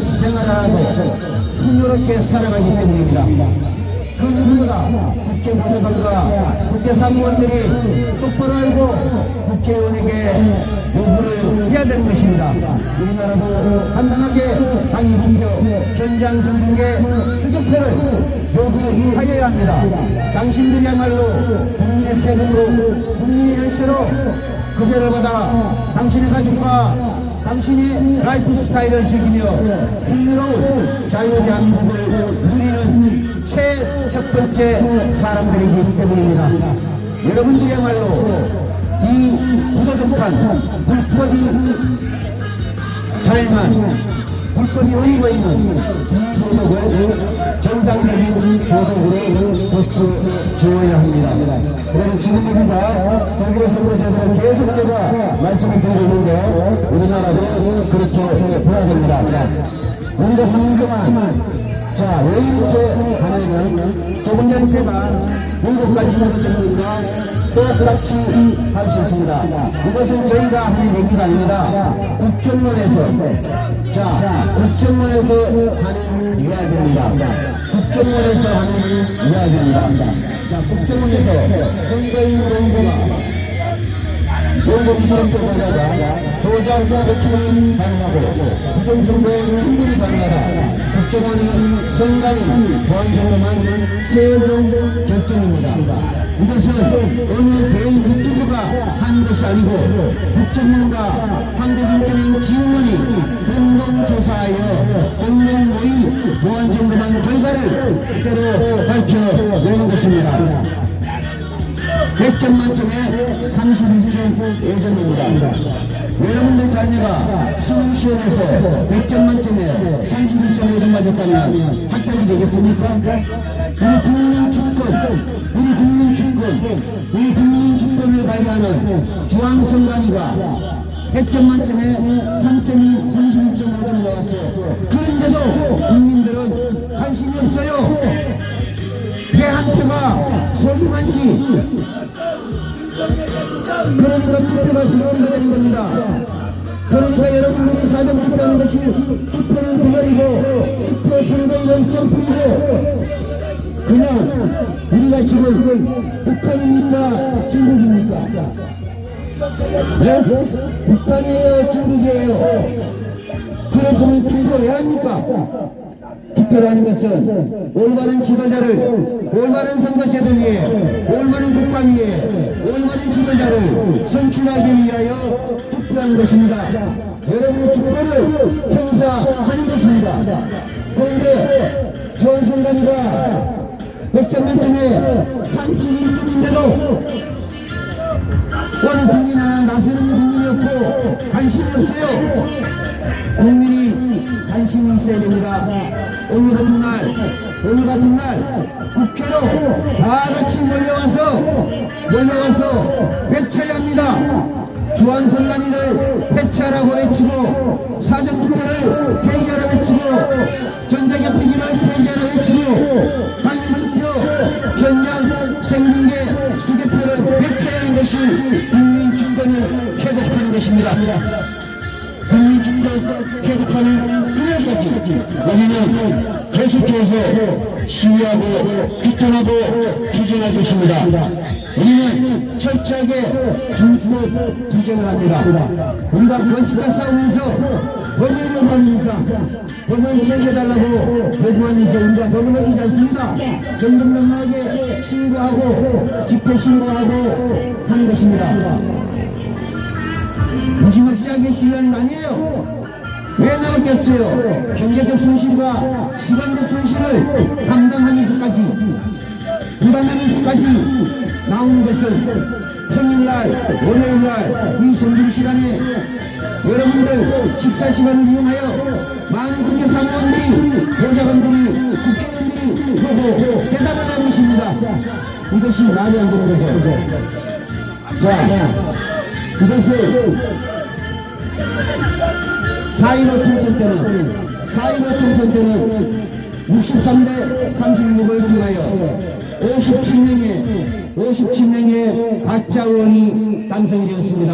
생활하고 풍요롭게 살아가기 때문입니다. 그 누구보다 국회 보좌관과 국회 사무원들이 똑바로 알고 국회의원에게 요구를 해야 되는 것입니다. 우리나라도 간단하게 당일투표, 현장 선중계, 수개표를 요구하여야 합니다. 당신들이야말로 국민의 세금으로, 국민의 혈세로 급여를 받아 당신의 가족과 당신의 라이프 스타일을 즐기며 풍요로운 자유대한민국을 누리는 첫 번째 사람들이기 때문입니다. 여러분들이야말로 이 부도덕한 불법이 어이고 있는 이 도덕을 정상적인 도덕으로 고쳐주어야 합니다. 그래서 지금 우리가 독일의 선거제도를 계속 제가 말씀을 드리고 있는데 우리나라도 그렇게 해야 됩니다. 우리가 선거만 자, 왜 이렇게 하냐면 조금 전에 제가 7가지 문제들과 똑같이 할 수 있습니다. 이것은 저희가 하는 얘기가 아닙니다. 국정원에서 하는 이야기입니다. 자, 국정원에서 선거인 연구 비평도 가능하다. 조작 백킹이 가능하고 부정선거에 충분히 가능하다. 국정원이 선관위 보안정도만 최종 결정입니다. 이것은 어느 개인 유튜브가 하는 것이 아니고 국정원과 한국인권위원회원이 공동조사하여 공동모의 보안정도만 결과를 그대로 밝혀내는 것입니다. 100점 만점에 31점 예정입니다. 여러분들 자녀가 수능시험에서 100점 만점에 31점 예정 맞았다면 합격이 되겠습니까? 우리 국민주권을 발휘하는 중앙선관위가 100점 만점에 31.5점이 나왔어요. 그런데도 국민들은 관심이 없어요. 내 한 표가 소중한지 그러니까 투표가 들어오게 되는 겁니다. 그러니까 여러분들이 사전투표하는 것이 투표는 그거이고 투표 선거는 점프이고 그냥 우리가 지금 북한입니까? 중국입니까? 네? 북한이에요? 중국이에요? 그렇다면 투표 왜 합니까? 투표라는 것은 올바른 지도자를 올바른 선거제도 위에 올바른 국방 위에 올바른 지도자를 선출하기 위하여 투표하는 것입니다. 여러분의 주권을 행사하는 것입니다. 그런데 좋은 순간이다. 100점 만점에 31점인데도 어느 국민이나 나서는 국민이 없고 관심이 없어요. 국민이 관심이 있어야 됩니다. 오늘 같은 날 국회로 다 같이 몰려와서 배치해야 합니다. 주한선관위를 배치하라고 외치고 사전투표를 폐지하라고 외치고 전자개표기를 폐지하라고 외치고 당일투표 현장 생중계 수개표를 배치해야 하는 것이 국민주권을 회복하는 것입니다. 국민주권 회복하는 그날까지 우리는 계속해서 시위하고 규탄하고 투쟁할 것입니다. 우리는 철저하게 중국 투쟁을 합니다. 우리가 건축과 싸우면서 법을 요구하면서 법을 지켜달라고 요구하면서 우리가 법을 어기지 않습니다. 정정당당하게 신고하고 집회 신고하고 하는 것입니다. 무지막지하게 시위하는 거 아니에요. 왜 나왔겠어요? 경제적 손실과 시간적 손실을 감당하면서까지 부담하면서까지 나오는 것은 평일날 월요일날 이 점심시간에 여러분들 식사시간을 이용하여 많은 국회 사무원들이 보좌관들이 국회의원들이 보고 대답을 하고 있습니다. 이것이 말이 안 되는 거죠. 자, 이것을 4.15 총선 때는 63대 36을 통하여 57명의 가짜 의원이 당선이 되었습니다.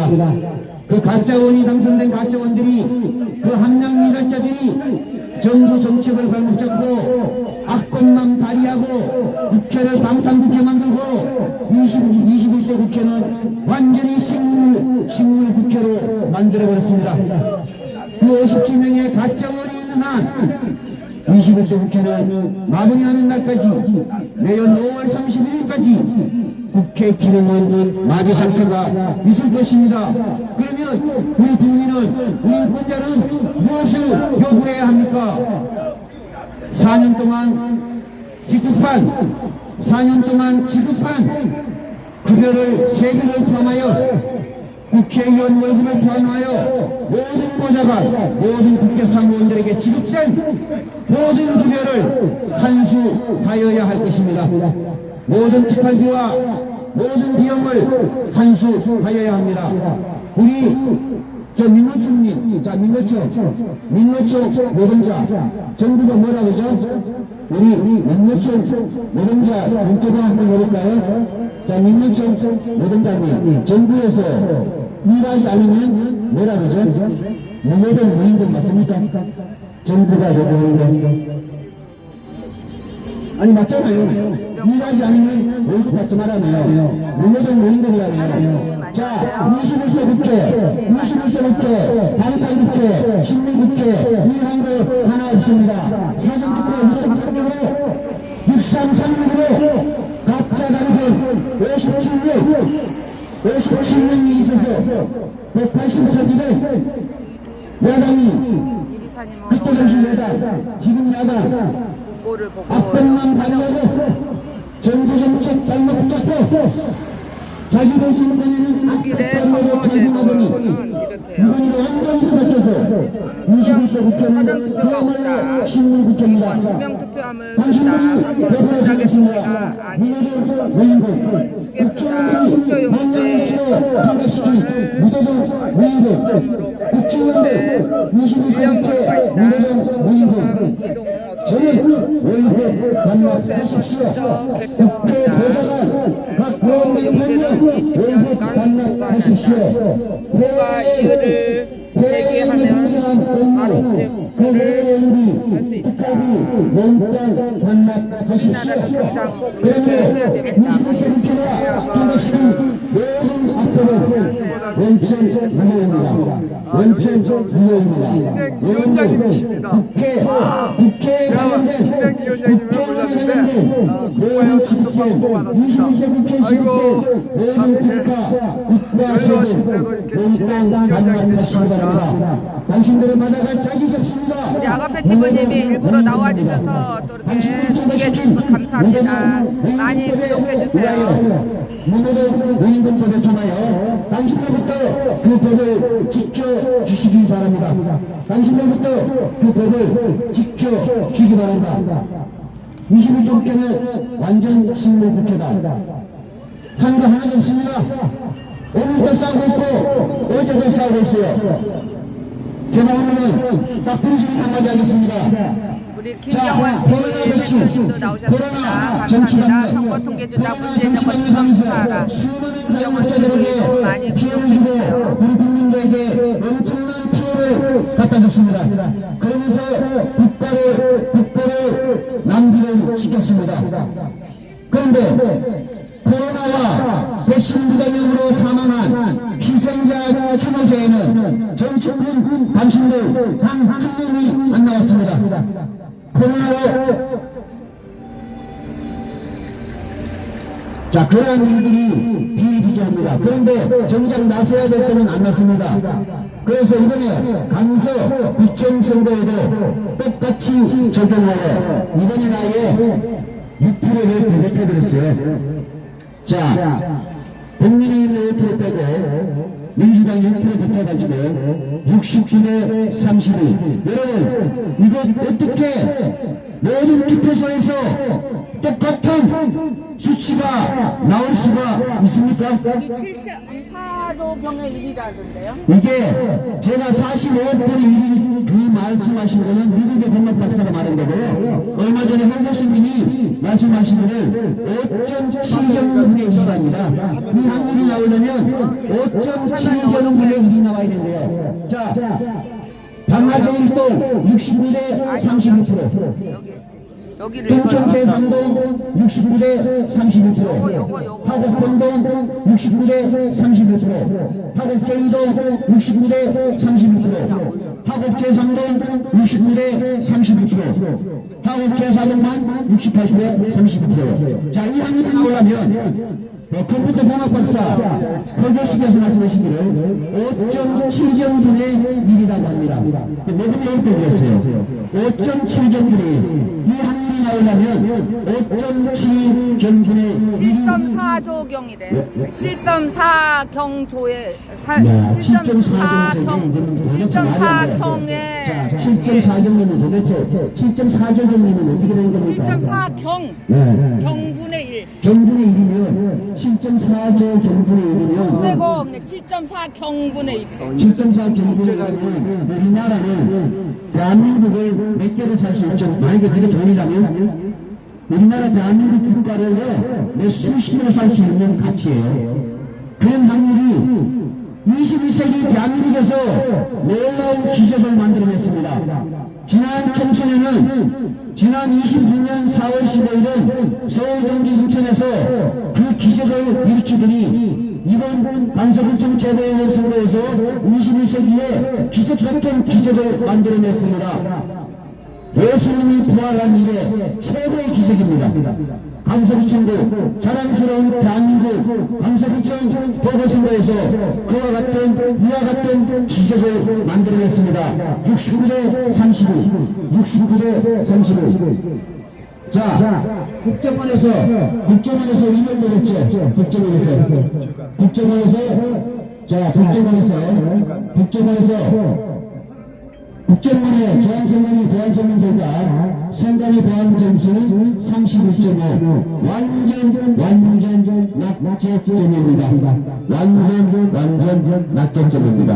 그 가짜 의원이 당선된 가짜 의원들이 그 함량 미달자들이 정부 정책을 발목 잡고 악법만 발의하고 국회를 방탄국회 만들고 21대 국회는 완전히 식물 국회로 만들어버렸습니다. 그 57명의 가짜 의원이 있는 한 21대 국회는 마무리하는 날까지 내년 5월 31일까지 국회 기능은 마비 상태가 있을 것입니다. 그러면 우리 국민은 우리 인권자는 무엇을 요구해야 합니까? 4년 동안 지급한 급여를 세금을 포함하여 국회의원 월급을 포함하여 모든 보좌관, 모든 국회 사무원들에게 지급된 모든 급여를 환수하여야 할 것입니다. 모든 특활비와 모든 비용을 환수하여야 합니다. 우리 민노총님, 민노총 노동자, 정부가 뭐라 그러죠? 우리 민노총 노동자 인터뷰 한번 해볼까요? 자, 민노총 노동자님, 정부에서 일하지 않으면 뭐라 그러죠? 무노동 무임금 맞습니까? 정부가 요구하는 거. 아니 맞잖아요. 일하지 않으면 월급 받지 말아요. 무노동 무임금이라고요. 자, 21대 국회, 방탄국회, 신민국회 일한 거 하나 없습니다. 사전투표 6336으로 가짜 당선 57명이 있어서 180석이된 야당이 그때 당시 야당, 지금 야당 악법만 발의하고 정부정책 잘못 잡고 자기들 지금까지는 악법으로 찬성하더니 이번에도 완전히 바뀌어서 21대 국회는 그야말로 식물국회입니다. 투명투표함을 쓴다. 3번 전자개표기가 아니고 수개표나 투표용 문제 반갑시킨 무도동 무임금 국회의원들 21대 국회 무도동 무임금 저는 월급 반납하십시오. 국회 보좌관 각 의원들 월급 우리가 이유를 제기하면 바로 퇴보를 할 수 있다. 우리나라도 당장 이렇게 해야 됩니다. 위원장님이십니다. 국회에 관련된 진행위원장님을 몰랐는데 공부하고 감독하고 많았습니다. 아이고 연로하신 때도 이렇게 진행위원장이 되시니까 당신들을 받아갈 자격이 없습니다. 우리 아가페 TV님이 일부러 나와주셔서 또 이렇게 준비해주셔서 감사합니다. 많이 구독해주세요. 모두들 원인금 법에 통하여 당신들부터 그 법을 지켜 주시기 바랍니다. 당신들부터 그 법을 지켜 주기 바랍니다. 21정권은 완전 식물국회다. 한 거 하나도 없습니다. 오늘도 싸우고 있고 어제도 싸우고 있어요. 제가 오늘은 딱 분실이 한마디 하겠습니다. 우리 김경환 대표님도 나오셨습니다. 감사합니다. 선거통계주자 문재인 정권 감사하라. 김경환 대표님 많이 구독해주세요. 우리 국민들에게 엄청난 피해를 갖다 줬습니다. 그러면서 국가를 낭비를 시켰습니다. 그런데 코로나와 백신 부작용으로 사망한 희생자 추모제에는 정치권 당신들 단 한 명이 안 나왔습니다. 코로나로 자 그러한 일들이 비일비재합니다. 그런데 정작 나서야 될 때는 안 났습니다. 그래서 이번에 강서 구청 선거에도 똑같이 적용하여 이번에 아예 6%를 배격해드렸어요. 자, 국민의힘 5% 빼고 민주당 6% 붙어가지고 69대 32. 여러분, 이거 어떻게 모든 투표소에서 똑같은 수치가 나올 수가 있습니까? 여기 74조경의 일이라던데요? 이게 제가 45억분의 1위 그 말씀하신 거는 미국의 공학 박사가 말한 거고요. 얼마 전에 한 교수님이 말씀하신 거를 5.7경분의 1이랍니다. 이 확률이 나오려면 5.7경분의 1이 나와야 된대요. 자, 방화제일동 69대 32%. 여기를 동천 읽어요. 제삼동 69대 32%, 화곡동동 69대 31%, 화곡 제2동 69대 31%, 화곡 제3동 69대 32%, 화곡 제4동만 68대 32%. 자, 이 확률을 보려면 컴퓨터 공학 박사 허교수께서 말씀하시기를 5.7경분의 1이라고 합니다. 매듭이 옮겨졌어요. 5.7경분의 1. 이 확률이 나오려면 5.7경분의 1이 7.4조경이래. 7.4경조에 7.4경의 7.4경이면 도대체 7.4조경이면 어떻게 되는 겁니까? 7.4경 경분의 1. 경분의 1이면 7.4조 경분의 1이면 빼고 7.4경분의 1이래. 7.4 경분의 1이면 우리나라는 대한민국을 몇 개를 살 수 있죠. 만약에 그게 돈이라면 우리나라 대한민국 국가를 몇 수십 개를 살 수 있는 가치예요. 그런 확률이 21세기 대한민국에서 놀라운 기적을 만들어냈습니다. 지난 총선에는 지난 22년 4월 15일은 서울, 경기, 인천에서 그 기적을 일으키더니 이번 강서구청 재보궐 선거에서 21세기에 기적 같은 기적을 만들어냈습니다. 예수님이 부활한 이래 최고의 기적입니다. 강서구청도 자랑스러운 대한민국 강서구청 보궐선거에서 그와 같은 기적을 만들어냈습니다. 69대 32, 69대 31. 자, 국정원에서 이걸 내렸죠. 국정원의 보안 결과 선관위 보안 점수는 31.5. 완전 낙제점입니다. 완전 낙제점입니다.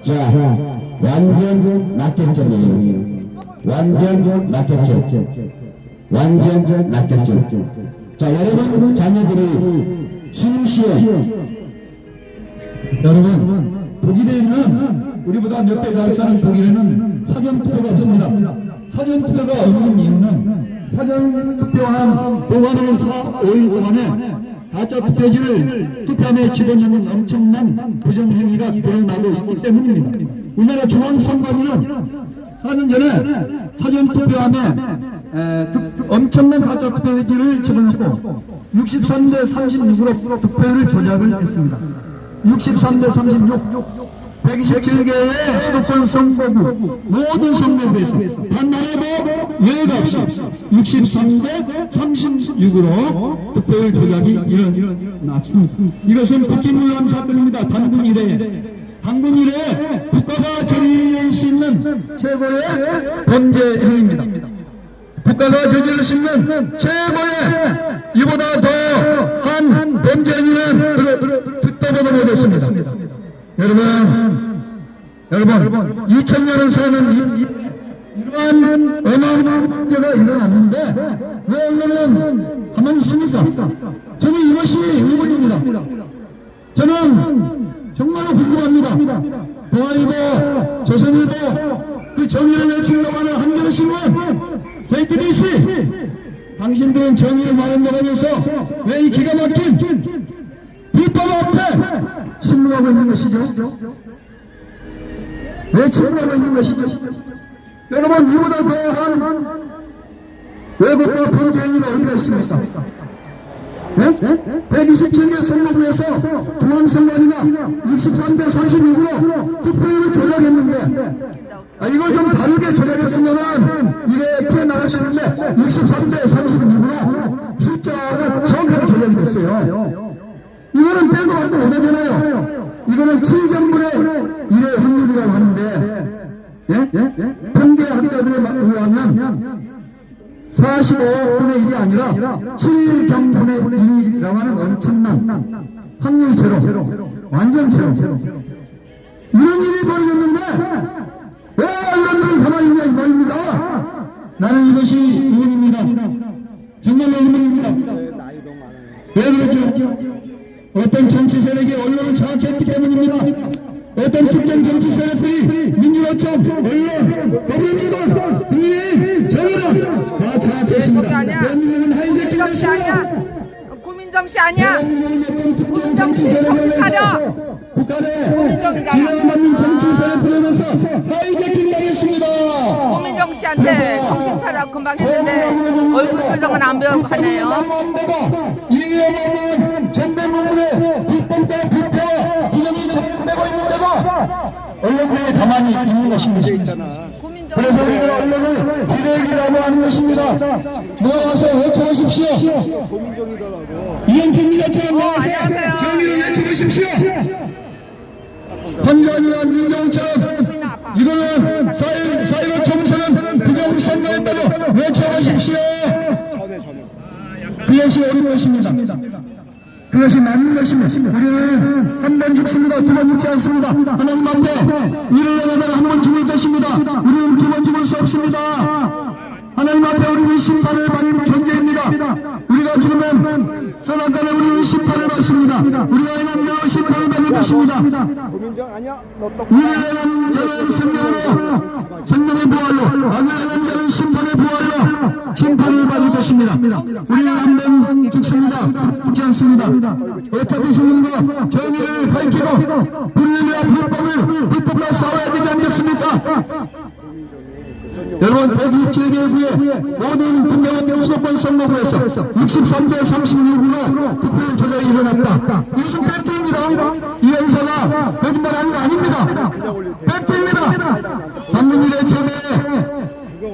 자, 완전 낙제점이에요. 완전 낙제점. 자, 여러분 자녀들이 수능시험 여러분, 독일에는 우리보다 몇 배 잘 사는 독일에는 사전투표가 없습니다. 사전투표가 없는 이유는 사전투표한 보관하는 5일 동안에 가짜 투표지를 투표함에 집어넣는 엄청난 부정행위가 드러나고 있기 때문입니다. 우리나라 중앙선관위는 4년 전에 사전투표함에 엄청난 가짜 투표지를 집어넣고 63대 36으로 득표율을 조작을 했습니다. 63대 36, 127개의 수도권 선거구 모든 선거구에서 단 하나도 예외가 없이 63대 36으로 득표율 조작이 일어났습니다. 이것은 국기문란 사건입니다. 단군 이래 국가가 저지를 수 있는 최고의 범죄 행위입니다. 국가가 저지를 수 있는 최고의 이보다 더한 범죄 행위는 듣도 보도 못했습니다. 여러분 2000년을 사는 이러한 어마어마한 문제가 일어났는데 왜 언론은 가만히 있습니까? 저는 이것이 의문입니다. 저는 정말로 궁금합니다. 동아일보, 조선일보, 그 정의를 외치려고 하는 한겨레신문, JTBC, 당신들은 정의를 말해먹으면서 왜 이 기가 막힌 불법 앞에 침묵하고 있는 것이죠? 왜 침묵하고 있는 것이죠? 여러분, 이보다 더한 왜곡과 범죄 행위가 어디가 있습니까? 127개 선거구에서 중앙선관위가 63대 36으로 투표율을 조작했는데 이거 좀 다르게 조작했으면은 이게 피해 나갈 수 있는데 63대 36으로 숫자가 정확하게 조작이 됐어요. 이거는 빼도 박도 못하잖아요. 이거는 7견분의 1의 확률이라고 하는데 통계학자들에 의하면 45분의 1이 아니라 7경분의 1이라고 하는 엄청난 확률 제로, 완전 제로. 이런 일이 벌어졌는데 왜 언론들은 가만히 있냐 이 말입니다. 나는 이것이 의문입니다. 정말로 의문입니다. 왜 그렇죠? 어떤 정치 세력이 언론을 장악했기 때문입니다. 어떤 특정 정치 세력들이 민주노총, 언론, 더불어민주당, 국민의힘, 정의당 다 장악했습니다. 대한민국은 하이제킹 됐습니다. 고민정씨 아니야. 고민정씨 정신 차려. 북한에 비난을 받는 정치 세력들에 대해서 하이제킹 당했습니다. 고민정씨한테 정신 차려 금방 했는데 얼굴 표정은 안 배우고 하네요. 이 어마어마한 전대문문에 불법과 불법 부정이 적용되고 있는데도 언론들이 가만히 있는 것입니다. 그래서 우리가 언론을 기레기라고 하는 것입니다. 나와서 외쳐보십시오. 이영표입니다처럼 나와서 정의를 외쳐보십시오. 한전이와 민정처럼 이거는 4.15 총선은 부정선거였다고 외쳐보십시오. 그것이 옳은 것입니다. 그것이 맞는 것입니다. 우리는 한 번 죽습니다. 두 번 죽지 않습니다. 하나님 앞에 일을 내다가 한 번 죽을 것입니다. 우리는 두 번 죽을 수 없습니다. 하나님 앞에 우리는 심판을 받는 존재입니다. 우리가 지금은 선악간에 우리는 심판을 받습니다. 우리가 행한 대로 심판을 받을 것입니다. 고민정 아니야? 우리가 행한 자는 생명으로, 생명의 부활로, 악을 행한 자는 심판의 부활로 심판을 받을 것입니다. 우리는 한 번 죽습니다. 죽지 않습니다. 어차피 죽는 거 정의를 밝히고 불의와 불법과 싸워야 되지 않겠습니까? 여러분, 127개 구의 모든 분명한 수도권 선거구에서 63대 36으로 투표율 조작이 일어났다. 이것은 팩트입니다. 이 연사가 거짓말하는 거 아닙니다. 팩트입니다. 방문일의 최대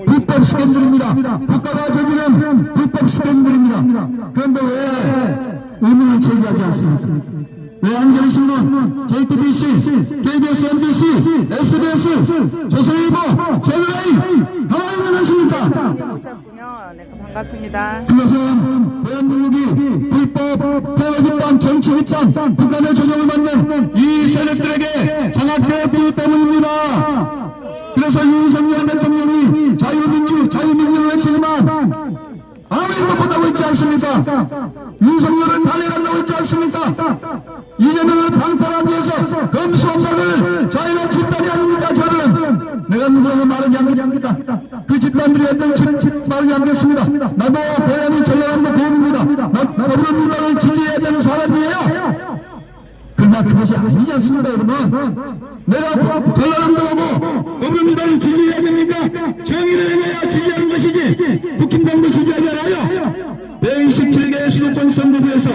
불법 스캔들입니다. 국가가 저지른 불법 스캔들입니다. 그런데 왜 의문을 제기하지 않습니까? 왜 한겨레신문, JTBC, KBS, MBC, SBS, 조선일보, JOA 가만히 있는 것입니까? 오셨군요. 네, 반갑습니다. 그것은 대한민국이 불법 대외집단, 정치집단, 북한의 조정을 받는 이 세력들에게 장악되었기 때문입니다. 그래서 윤석열 대통령이 자유민주를 외치지만 아무것도 못하고 있지 않습니까? 윤석열을 탄핵한다고 했지 않습니까? 이재명을 방탄하기 위해서 검수한박을 저희는 집단이 아닙니다. 저는 내가 누구라고 말하지 않습니다. 그 집단들이 어떤 말을 않겠습니다. 나도 고향이 전라남도 고흥입니다. 더불어민주당을 지지해야 되는 사람이에요. 그러나 그것이 아니지 않습니다. 여러분, 내가 전라남도하고 더불어민주당을 지지해야 됩니까? 정의를 해야 지지하는 것이지 북한당도 지지하지 않아요. 117개 수도권 선거구에서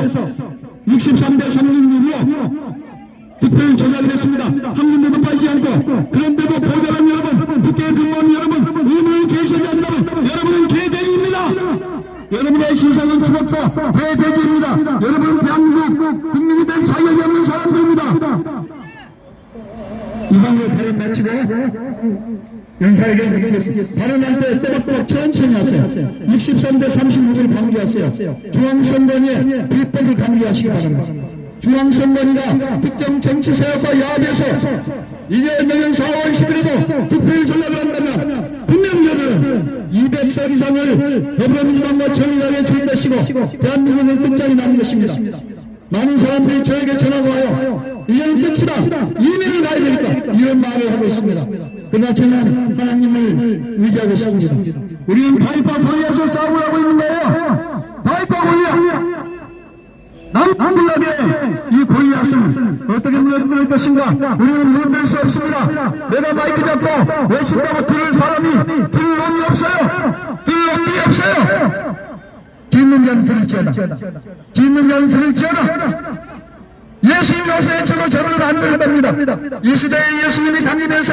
63대 36으로 득표율 조작을 했습니다. 한 군데도 빠지지 않고. 그런데도 보좌관 여러분, 국회 근무원 여러분, 의문을 제시하지 않는다면 여러분은 개돼지입니다. 여러분의 신상은 죽었고 개돼지입니다. 여러분은 대한민국 국민이 될 자격이 없는 사람들입니다. 이방으로 발언 마치고 연사에게 묻겠습니다. 발언할 때 또박또박 천천히 하세요. 63대 36을 강조하세요. 중앙선관위의 비법을 강조하시기 바랍니다. 중앙선관위가 특정 정치 세력과 야합해서 이제 내년 4월 10일에도 득표율 조작을 한다면 분명 저는 200석 이상을 더불어민주당과 정의당에 줄 것이고 대한민국은 끝장이 나는 것입니다. 많은 사람들이 저에게 전화가 와요. 이제는 끝이다. 이민을 가야 되니까 이런 말을 하고 있습니다. 그러나 저는 하나님을 의지하고 있습니다. 우리는 바이파 권리에서 싸우고 하고 있는 거예요. 바이파 권리. 남불나게 이 고리앗은 어떻게 물어뜯을 것인가? 우리는 물어뜯을 수 없습니다. 내가 마이크 잡고 외친다고 들을 사람이 들을 놈이 없어요. 들을 놈이 없어요. 듣는 자는 들을지어다. 듣는 자는 들을지어다. 예수님이 와서 외쳐도 저를 안 들을 겁니다. 이 시대에 예수님이 담임해서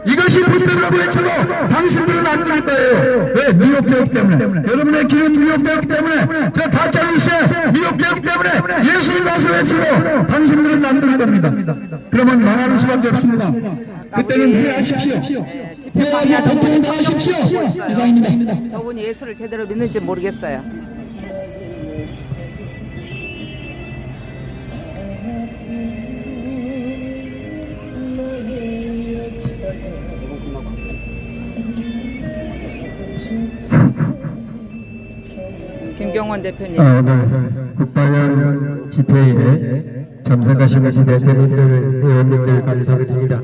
이것이 분별이라고 외쳐도 당신들은 안 들을 거예요. 왜? 미혹되었기 때문에. 여러분의 길은 미혹되었기 때문에. 저 가짜뉴스에 미혹되었기 때문에 예수님 와서 외쳐도 당신들은 안 들을 겁니다. 그러면 망하는 수밖에 없습니다. 그때는 후회하십시오. 후회하고 고통을 당하십시오. 이상입니다. 저분이 예수를 제대로 믿는지 모르겠어요. 김경원 대표님. 네. 국방원 집회에 참석하신 우리 대표님들, 의원님들 감사를 드립니다.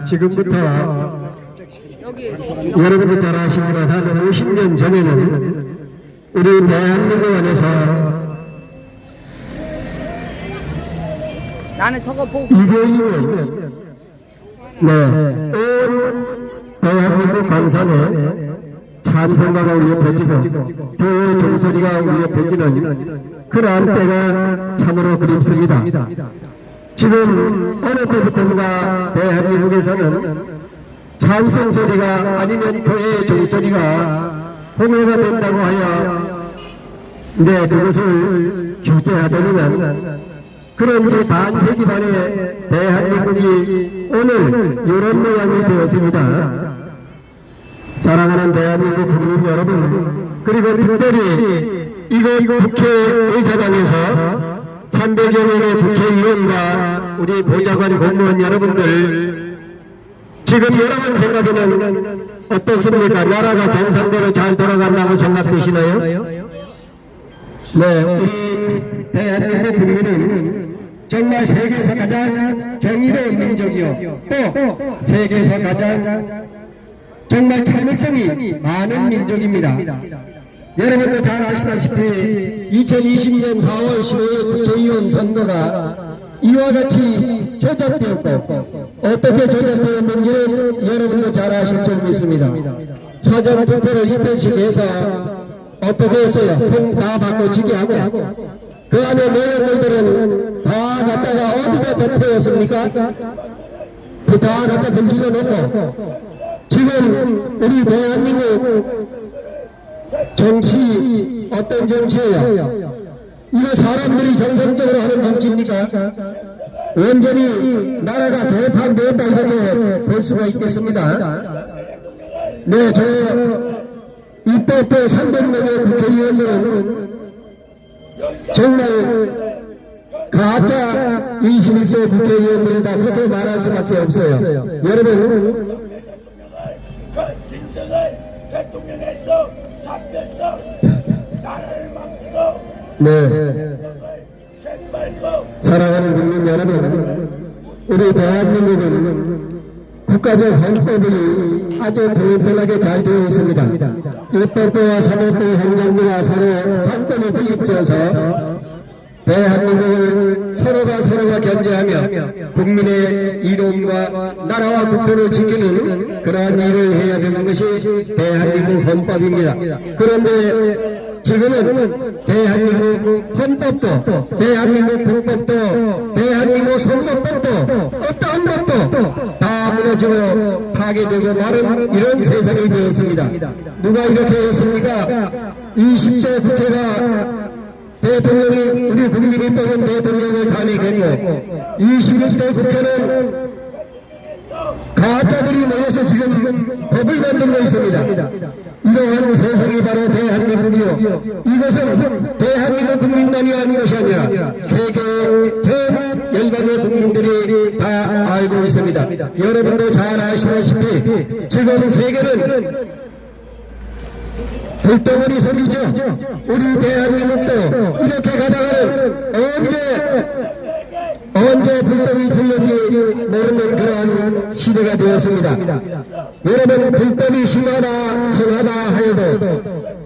지금부터 여기 여러분들 잘 아시지만 한 50년 전에는 우리 대한민국 안에서 나는 저거 보고 이교인은 온 대한민국 강산에 찬송가가 울려 퍼지고 교회 종소리가 울려 퍼지는 그러한 때가 참으로 그립습니다. 지금 어느 때부터인가 대한민국에서는 찬송 소리가 아니면 교회 종소리가 공해가 된다고 하여 그것을 규제하려면 그런 지 반세기 만에 대한민국이 오늘 이런 모양이 되었습니다. 사랑하는 대한민국 국민 여러분, 그리고 특별히 이곳 국회의사당에서 300여 명의 국회의원과 우리 보좌관 공무원 여러분들, 지금 여러분 생각에는 어떻습니까? 나라가 정상대로 잘 돌아간다고 생각되시나요? 네, 우리 대한민국 국민은 정말 세계에서 가장 정의로운 민족이요, 또 세계에서 가장 정말 참을성이 많은 민족입니다. 여러분도 잘 아시다시피 2020년 4월 15일 국회의원 선거가 이와 같이 조작되었고, 어떻게 조작되었는지는 여러분도 잘 아실 줄 믿습니다. 사전 투표를 2편씩 해서 어떻게 했어요? 총 다 바꿔치기 하고, 그 안에 내용들은 다 갖다가 어디다 덮여였습니까? 그 다 갖다 던지려 놓고, 지금 우리 대한민국 정치 어떤 정치예요? 이거 사람들이 정상적으로 하는 정치입니까? 완전히 나라가 대판되었다 이렇게 볼 수가 있겠습니다. 네, 저 입법회 300명의 국회의원들은 정말 가짜 21대 국회의원들이다 그렇게 말할 수밖에 없어요. 여러분, 진정을 대통령에서 삽했어. 나라를 망치고 네. 재빨고 사랑하는 국민 여러분, 우리 대한민국은 국가적 헌법이 아주 튼튼하게 잘 되어 있습니다. 입법부와 사법부, 행정부가 서로 상권이 분립되어서 대한민국을 서로가 견제하며 국민의 이로움과 나라와 국토를 지키는 그러한 일을 해야 되는 것이 대한민국 헌법입니다. 그런데 지금은 대한민국 헌법도, 대한민국 국법도, 대한민국 선거법도, 어떠한 법도 다 무너지고 파괴되고 마른 이런 세상이 되었습니다. 누가 이렇게 했습니까? 20대 국회가 대통령이, 우리 국민이 뽑은 대통령을 탄핵했고 21대 국회는 가짜들이 모여서 지금 법을 만들고 있습니다. 이러한 세상이 바로 대한민국이요, 이것은 대한민국 국민만이 아닌 것이 아니라 세계의 전 열반의 국민들이 다 알고 있습니다. 여러분도 잘 아시다시피 지금 세계는 불덩어리 소리죠. 우리 대한민국도 이렇게 가다가는 언제 불덩이 들렸지 모르는 그러한 시대가 되었습니다. 여러분, 불법이 심하다 선하다 하여도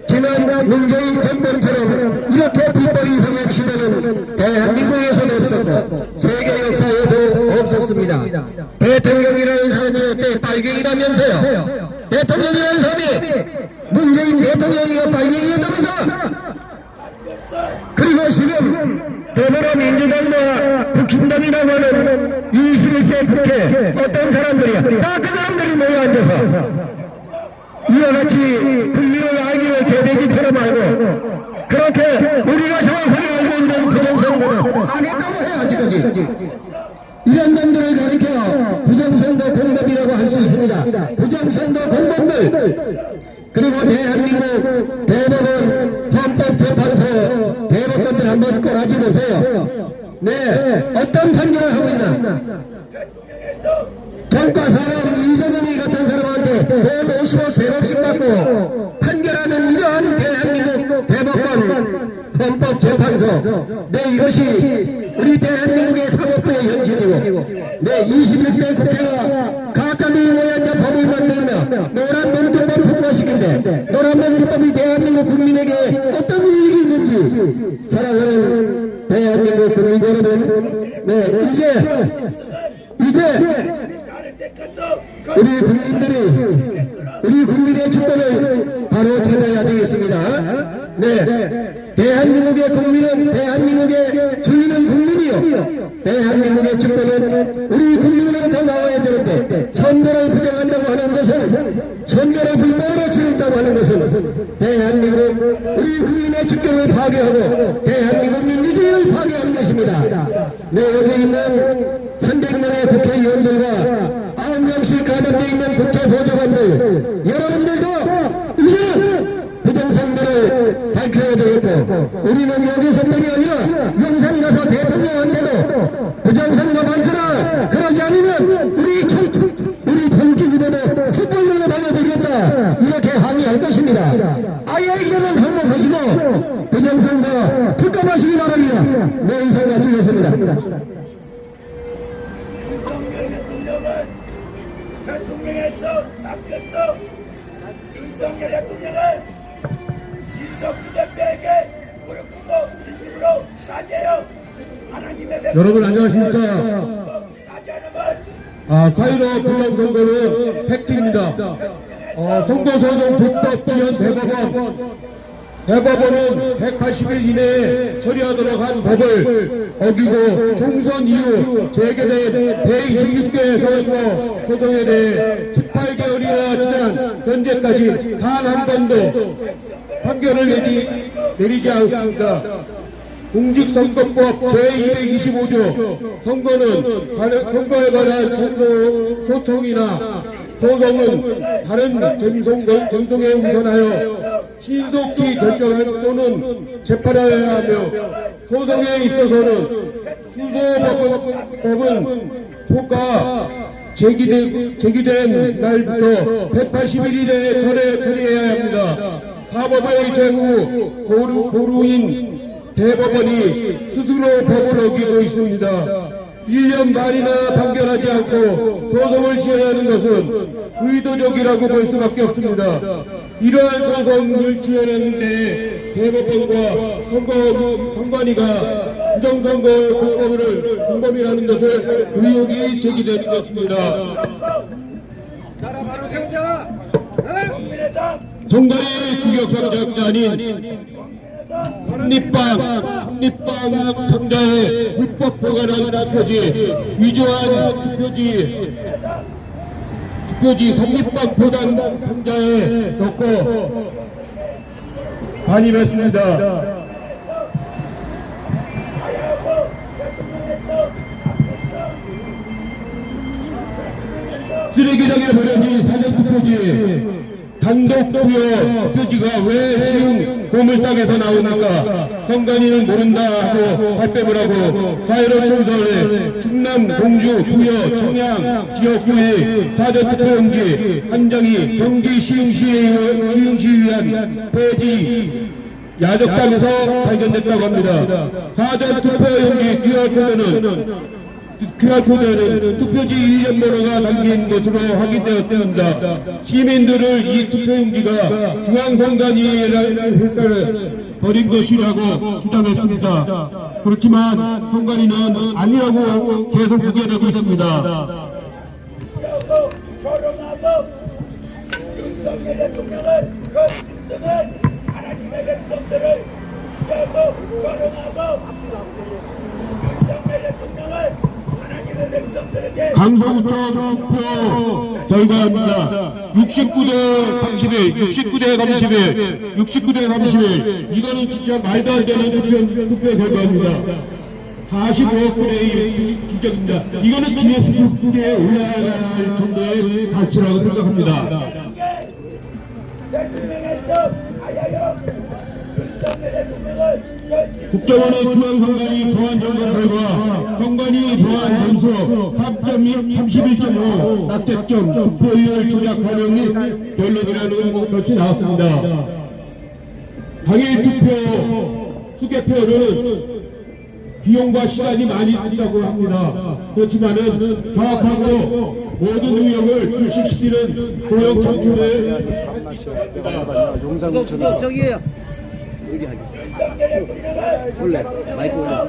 지난 문재인 정권처럼 이렇게 불법이 성한 시대는 대한민국에서는 없었고 세계 역사에도 없었습니다. 대통령이라는 사람이 빨갱이라면서요. 대통령이라는 사람이 문재인 대통령이가 빨갱이였다면서. 그리고 지금 더불어민주당과 국힘당이라고 하는 21대 국회 어떤 사람들이야, 다 그 사람들이 모여 앉아서 이와 같이 국민의 알기를 개돼지처럼 알고 그렇게 우리가 정확하게 알고 있는 부정선거를 안 했다고 해. 아직까지 이런 놈들을 가리켜 부정선거 공범이라고 할 수 있습니다. 부정선거 공범들, 그리고 대한민국 대법원 헌법재판소 대법관들 한번 꼬라지 보세요. 네, 어떤 판결을 하고 있나? 전과사람 이재명이 같은 사람한테 돈 50억 100억씩 받고 판결하는 이러한 대한민국 대법관 헌법재판소, 네, 이것이 우리 대한민국의 사법부의 현실이고, 네, 21대 국회가 가짜들이 모여앉아 법을 만들며 노란 문두법 통과시킨데 노란 문두법이 대한민국 국민에게 어떤 이익이 있는지, 사랑하는 대한민국 국민 여러분, 네, 이제 우리 국민들이 우리 국민의 축복을 바로 찾아야 되겠습니다. 네, 대한민국의 국민은, 대한민국의 주인은 국민이요, 대한민국의 축복은 우리 국민으로부터 나와야 되는데 선거를 부정한다고 하는 것은, 선거를 불법으로 치른다고 하는 것은 대한민국 우리 국민의 주권을 파괴하고 대한민국 민주주의를 파괴하는 것입니다. 네, 여기 있는 300명의 국회의원들과 9명씩 가담되어 있는 국회 보좌관들, 여러분들도 이제는 부정선거를 밝혀야 되겠고, 우리는 여기서뿐이 아니라 용산 가서 대통령한테도 부정선거 밝혀라, 그러지 않으면 우리 politi기대도 촛불로 다녀들겠다, 이렇게 항의할 것입니다. 아예 이제는 항복하시고 부정선거 특검하시기 바랍니다. 네, 이상 마치겠습니다. 대통령에서 삭혔어. 윤석열 대통령은 이석기 대표에게 무릎 꿇고 진심으로 사죄해요. 하나님의 백성 여러분 안녕하십니까? 사죄하는 건 4.15 부정선거는 팩트입니다. 선거소송 불법 지연 대법원은 180일 이내에 처리하도록 한 법을 어기고 총선 이후 재개된 제26개 선거 소송에 대해 18개월이나 지난 현재까지 단 한 번도 판결을 내리지 않습니다. 공직선거법 제225조 선거에 관한 소송이나 소송은 다른 전송에 우선하여 신속히 결정한 또는 재판하여야 하며, 소송에 있어서는 수소법은 소가 제기된 날부터 180일 이내에 처리해야 합니다. 사법의 제후 보루인 대법원이 스스로 법을 어기고 있습니다. 1년 말이나 판결하지 않고 소송을 지어내는 것은 의도적이라고 볼 수밖에 없습니다. 이러한 소송을 지어내는데 대법원과 선관위가 부정선거 공범이라는 것을 의혹이 제기되는 것입니다. 선관위 구격상자가 아닌 한립방 상자의 불법 보관한 투표지, 위조한 투표지 한립방 보관 상자에 넣고 반입했습니다. 쓰레기장에 버려진 사전투표지, 단독 투표지가 왜 시흥 고물상에서 나오니까 선관위는 모른다 하고 발뺌을 하고 4.15 총선에 충남, 공주, 부여, 청양 지역구의 사전투표용지 한 장이 경기 시흥시에 위한 폐지 야적장에서 발견됐다고 합니다. 사전투표용지 QR코드에는 투표지 1년 번호가 담긴 것으로 확인되었습니다. 시민들을 이 투표용지가 중앙선관위에 버린 것이라고 주장했습니다. 그렇지만 선관위는 아니라고 계속 부결하고 있습니다. 결혼하고 윤석열 대통령을 그 짐승은 하나님의 백성들을 무시하고 결혼하고 윤석열 대통령을 강서구청 투표 결과입니다. 69대 31. 이거는 진짜 말도 안 되는 투표 결과입니다. 45억 분의 기적입니다. 이거는 기네스북에 올라갈 정도의 가치라고 생각합니다. 국정원의 중앙선관위 보안점검 결과 선관위 보안 점수 합점이 31.5 낙제점 투표율 조작 활용이 결론이라는 것이 나왔습니다. 당일 투표 수개표는 비용과 시간이 많이 든다고 합니다. 그렇지만은 정확하고 모든 의혹을 불식시키는 도형 청춘의 저기에요. 원래 마이크 올려.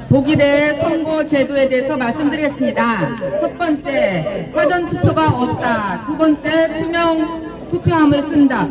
독일의 선거 제도에 대해서 말씀드리겠습니다. 첫 번째, 사전투표가 없다. 두 번째, 투명 투표함을 쓴다.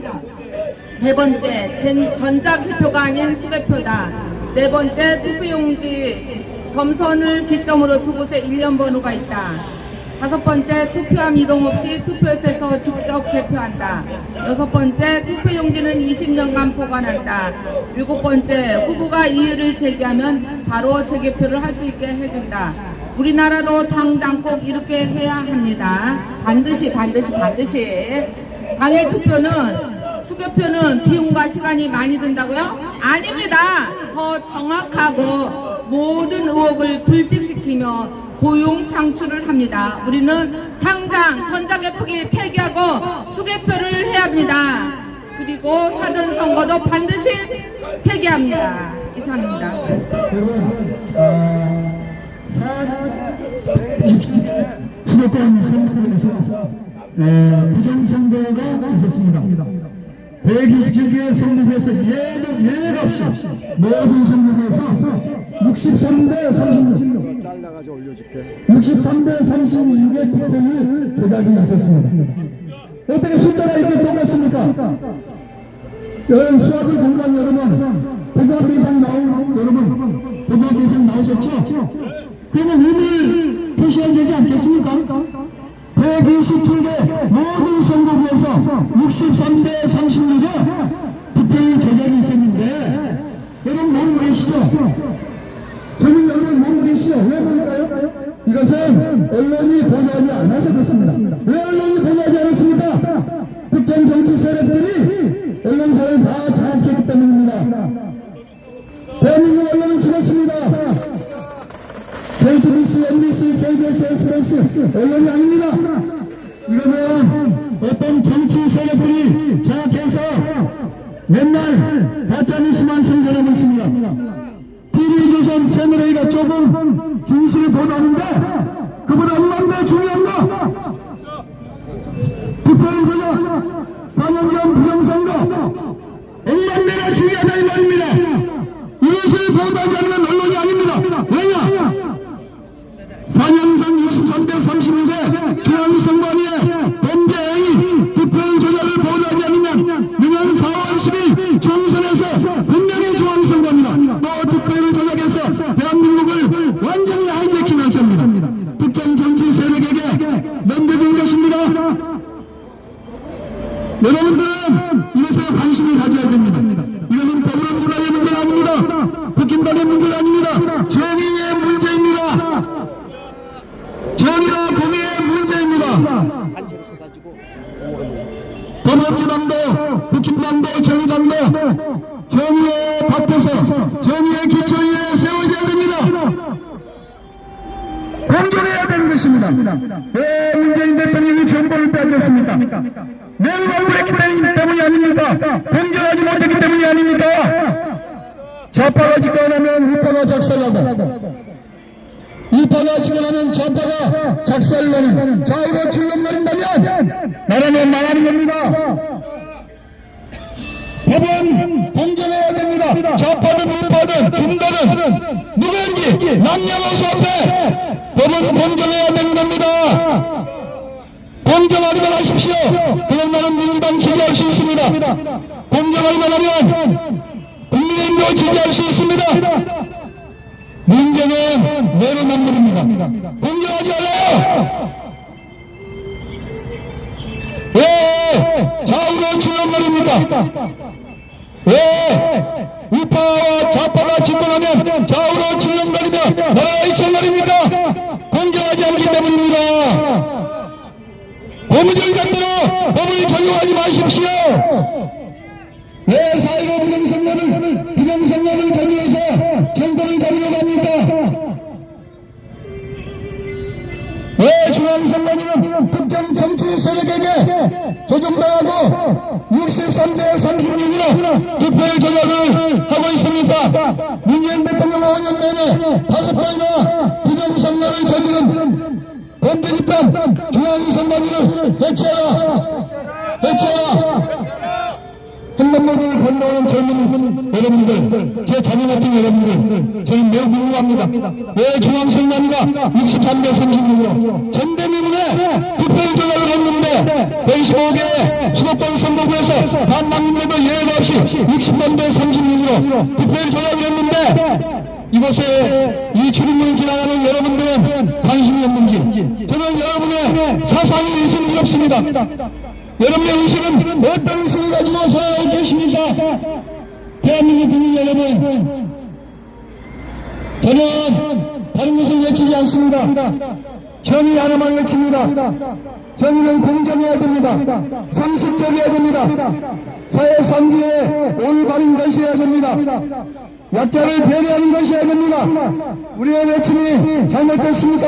세 번째, 전자개표가 아닌 수개표다. 네 번째, 투표용지 점선을 기점으로 두 곳에 1년 번호가 있다. 다섯 번째, 투표함 이동 없이 투표소에서 직접 개표한다. 여섯 번째, 투표용지는 20년간 보관한다. 일곱 번째, 후보가 이의를 제기하면 바로 재개표를 할 수 있게 해준다. 우리나라도 당장 꼭 이렇게 해야 합니다. 반드시. 당일 투표는, 수개표는 비용과 시간이 많이 든다고요? 아닙니다. 더 정확하고 모든 의혹을 불식시키며 고용 창출을 합니다. 우리는 당장 전자개표기 폐기하고 수개표를 해야 합니다. 그리고 사전선거도 반드시 폐기합니다. 이상입니다. 수도권 선거에서 부정선거가 있었습니다. 127개 선거구에서 예가 없이 모든 선거구에서 63대 36 63대 36의 투표율 조작이 있었습니다. 어떻게 숫자가 이렇게 똑같습니까? 수학을 공부한 여러분, 고등학교 이상 나온 여러분, 고등학교 이상 나오셨죠? 그러면 의미를 표시해야 되지 않겠습니까? 127개 모든 선거구에서 63대 36의 투표율 조작이 있었는데 여러분 모르고 계시죠? 저는 여러분 모르고 계시죠? 왜 모를까요? 이것은 언론이 보도하지 않아서 그렇습니다. 왜 언론이 보도하지 않았습니까? 특정 정치 세력들이 언론사를 다 장악했기 때문입니다. 대한민국 언론은 죽었습니다. JTBC, MBC, KBS, SBS 언론이 아닙니다. 이거는 어떤 정치 세력들이 장악해서 맨날 가짜뉴 스만 생산하고 있습니다. TV조선 채널A가 조금 진실을 보도하는데 그보다 얼마나 중요한 거 투표인 조작 4년 전 부정선거 얼마나 중요하다 이 말입니다. 이것을 보도하지 않으면 언론이 아닙니다. 왜냐? 4년상 63대 31대 중앙선관위의 범죄 행위 투표인 조작을 보도하지 않으면 내년 4월 10일 총선에서 분명히 중앙선관위가 또 투표인을 조작해서 대한민국을 완전히 하이제킹할 겁니다. 특정 정치 세력에게 넘겨준 것입니다. 여러분들은 이것에 관심을 가져야 됩니다. 이것은 더불어민주당의 문제가 아닙니다. 국힘당의 문제가 아닙니다. 정의의 문제입니다. 정의와 공의의 문제입니다. 더불어민주당도 국힘당도 정의당도 정의의 밭에서 정의의 기초 위에 세워져야 됩니다. 공존해야 되는 것입니다. 왜 문재인 대통령이 정권을 빼앗겼습니까? 매우 반대했기 때문이 아닙니까? 공존하지 못했기 때문이 아닙니까? 좌파가 집권하면 우파가 작살나고 우파가 집권하면 좌파가 작살나는 좌우로 출렁거린다면 나라는 망하는 겁니다. 법은 공정해야 됩니다. 좌파든 우파든 중도든 누구인지 남녀노소 앞에 법은 공정해야 되는 겁니다. 공정하기만 하십시오. 그럼 나는 민주당 지지할 수 있습니다. 공정하기만 하면 국민의힘도 지지할 수 있습니다. 문제는 내로남불입니다. 공정하지 않아요. 왜 좌우로 출렁거립니까? 왜 우파와 좌파가 집권하면 좌우로 출렁거리며 나라가 있어버립니까? 공정하지 않기 때문입니다. 고무줄같대로 법을 적용하지 마십시오. 왜 4.15 부정선거를 적용해서 정권을 잡으려고 합니까? 왜 중앙선관위는 특정 정치 세력에게 조정당하고 63대 36으로 투표의 조작을 하고 있습니까? 문재인 대통령 5년 내내 5번이나 부정선거를 저지른 범죄 집단 중앙선관위를 해체하라. 횡단보도를 건너오는 젊은 여러분들, 제 자녀 같은 여러분들, 저는 매우 궁금합니다. 왜 중앙선관위가 63대 36으로 전대미문에 투표를 조작을 했는데 115개 수도권 선거구에서 반남임에도 예외가 없이 63대 36으로 투표를 조작을 했는데 이곳에 이 출입문을 지나가는 여러분들은 관심이 없는지 저는 여러분의 사상이 의심스럽습니다. 여러분의 의식은 어떤 의식을 가지고 살아가고 계십니까? 대한민국 국민 여러분, 저는 다른 것을 외치지 않습니다. 정의 하나만 외칩니다. 정의는 공정해야 됩니다. 상식적이어야 됩니다. 사회상주에 올바른 것이어야 됩니다. 약자를 배려하는 것이어야 됩니다. 우리의 외침이 잘못됐습니까?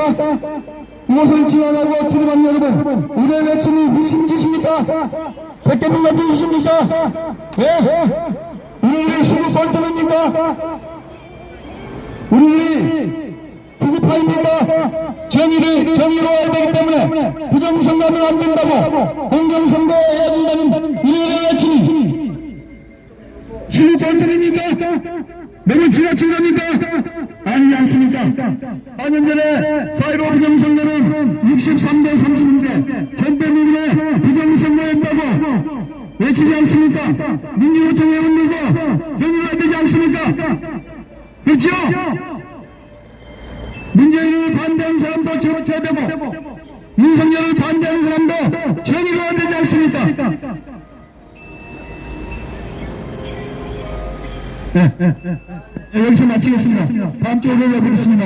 이곳을 지나가고 출입한 여러분, 우리의 외침이 무슨 짓입니까? 백대문 같은 짓입니까? 왜? 우리를 수구 번쩍입니까? 우리 부구파입니까? 정의로 해야 되기 때문에 부정선거는 안 된다고 공정선거 해야 된다는 우리의 외침이 수구 번쩍입니까? 너무 지나친 겁니까? 아니지 않습니까? 4년 전에 4.15 부정선거는 63대 36대 전대민의 부정선거였다고 외치지 않습니까? 민주노총 회원들도 경유해야 되지 않습니까? 그렇죠? 문재인을 반대하는 사람도 지켜야 되고 윤석열을 반대하는 사람도 정의로워야 되지 않습니까? 여기서 마치겠습니다. 다음 주에 올려보겠습니다.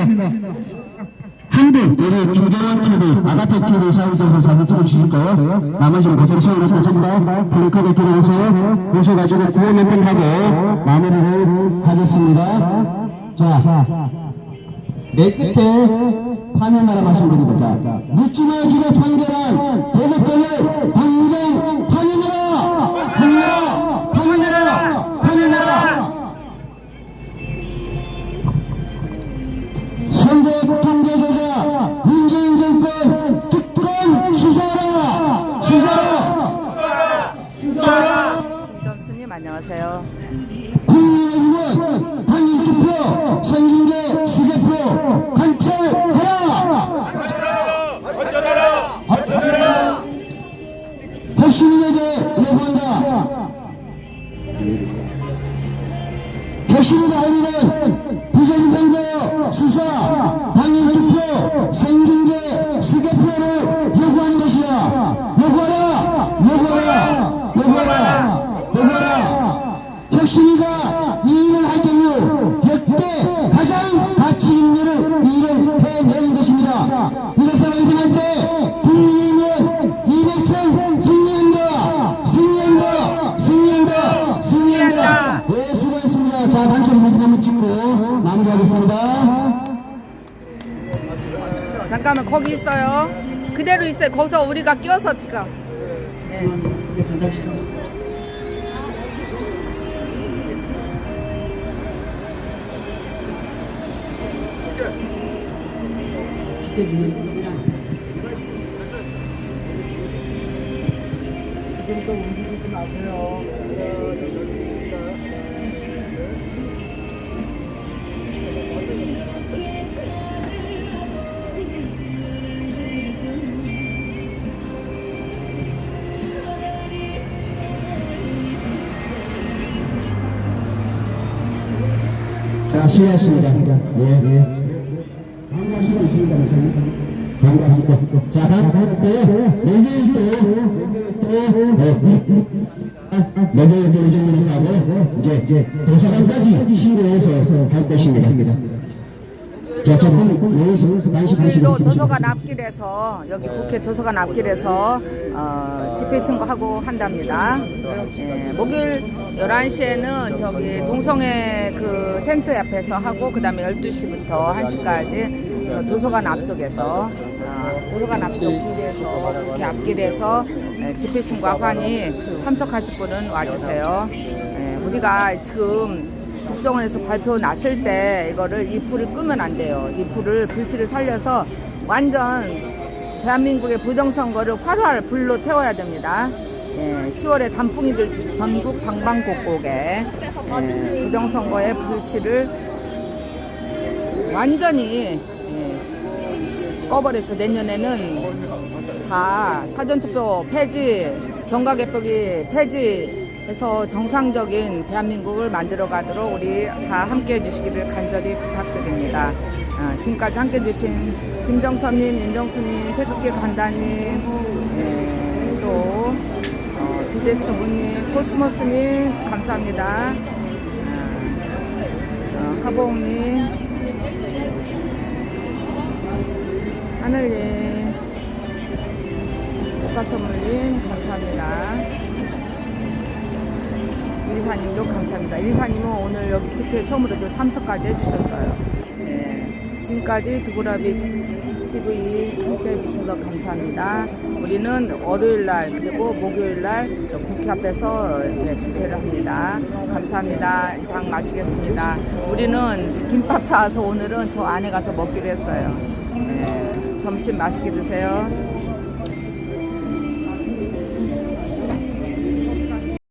한분 우리 조정원 TV, 아가페 TV 사무실에서 사진 찍어주실까요? 나머지는 그대로 세워놓고 전부 다 블랙카드 들어오세요. 오셔가지고 구호 몇 번 하고 마무리를 하겠습니다. 자, 내 끝에 파면 하나 말씀드립니다. 자, 묻지마 기대 판결한 대법관을 당장 파면해라! 파면해라! 파면해라! 안녕하세요. 국민의힘은 당일 투표, 생중계, 수개표 관철하라! 백시민에게 요구한다. 백시민의 아니는 부정선거 수사, 당일 투표, 생중계, 수개표를 요구하는 것이야. 요구하라! 요구하라! 요구하라! 요구하라! 혁신이가 이 일을 할 경우 역대 가장 가치 있는 일을 해내는 것입니다. 이것을 완성할 때 국민의힘은 200선 승리한다! 승리한다! 승리한다! 승리한다! 네, 수고했습니다. 자, 당첨 모집 한번 찍고 마무리하겠습니다. 잠깐만 거기 있어요. 그대로 있어요. 거기서 우리가 끼워서 지금. 네. 지금부터 움직이지 마세요. 자, 수고하셨습니다. 예. 방과시고 있습니다. 방과시고. 자, 다음 내일 내일 또 의정부에서 하고, 이제 도서관까지 신고해서 할 것입니다. 자, 저분 여기서 오늘도 도서관 앞길에서 여기 국회 도서관 앞길에서 집회 신고하고 한답니다. 예, 목요일 11시에는 저기 동성애 그 텐트 앞에서 하고 그다음에 12시부터 1시까지 도서관 앞쪽에서 도서관 앞쪽 길에서 국회 앞길에서 집회 신고하고 하니 참석하실 분은 와주세요. 예, 우리가 지금 국정원에서 발표 났을 때 이거를 이 불을 끄면 안 돼요. 이 불을 불씨를 살려서 완전 대한민국의 부정선거를 활활 불로 태워야 됩니다. 예, 10월에 단풍이 들지 전국 방방곡곡에 부정선거의 불씨를 완전히 꺼버려서 내년에는 다 사전투표 폐지, 정가개표기 폐지해서 정상적인 대한민국을 만들어가도록 우리 다 함께해 주시기를 간절히 부탁드립니다. 지금까지 함께해 주신 김정섭님, 윤정수님, 태극기 간다님, 또 디제스토브님, 코스모스님 감사합니다. 하봉님, 하늘님, 꽃가선물님 감사합니다. 이리사님도 감사합니다. 이리사님은 오늘 여기 집회에 처음으로 참석까지 해주셨어요. 네, 지금까지 두보라빅 TV 함께 해주셔서 감사합니다. 우리는 월요일날 그리고 목요일날 국회 앞에서 이렇게 집회를 합니다. 감사합니다. 이상 마치겠습니다. 우리는 김밥 사와서 오늘은 저 안에 가서 먹기로 했어요. 네, 점심 맛있게 드세요.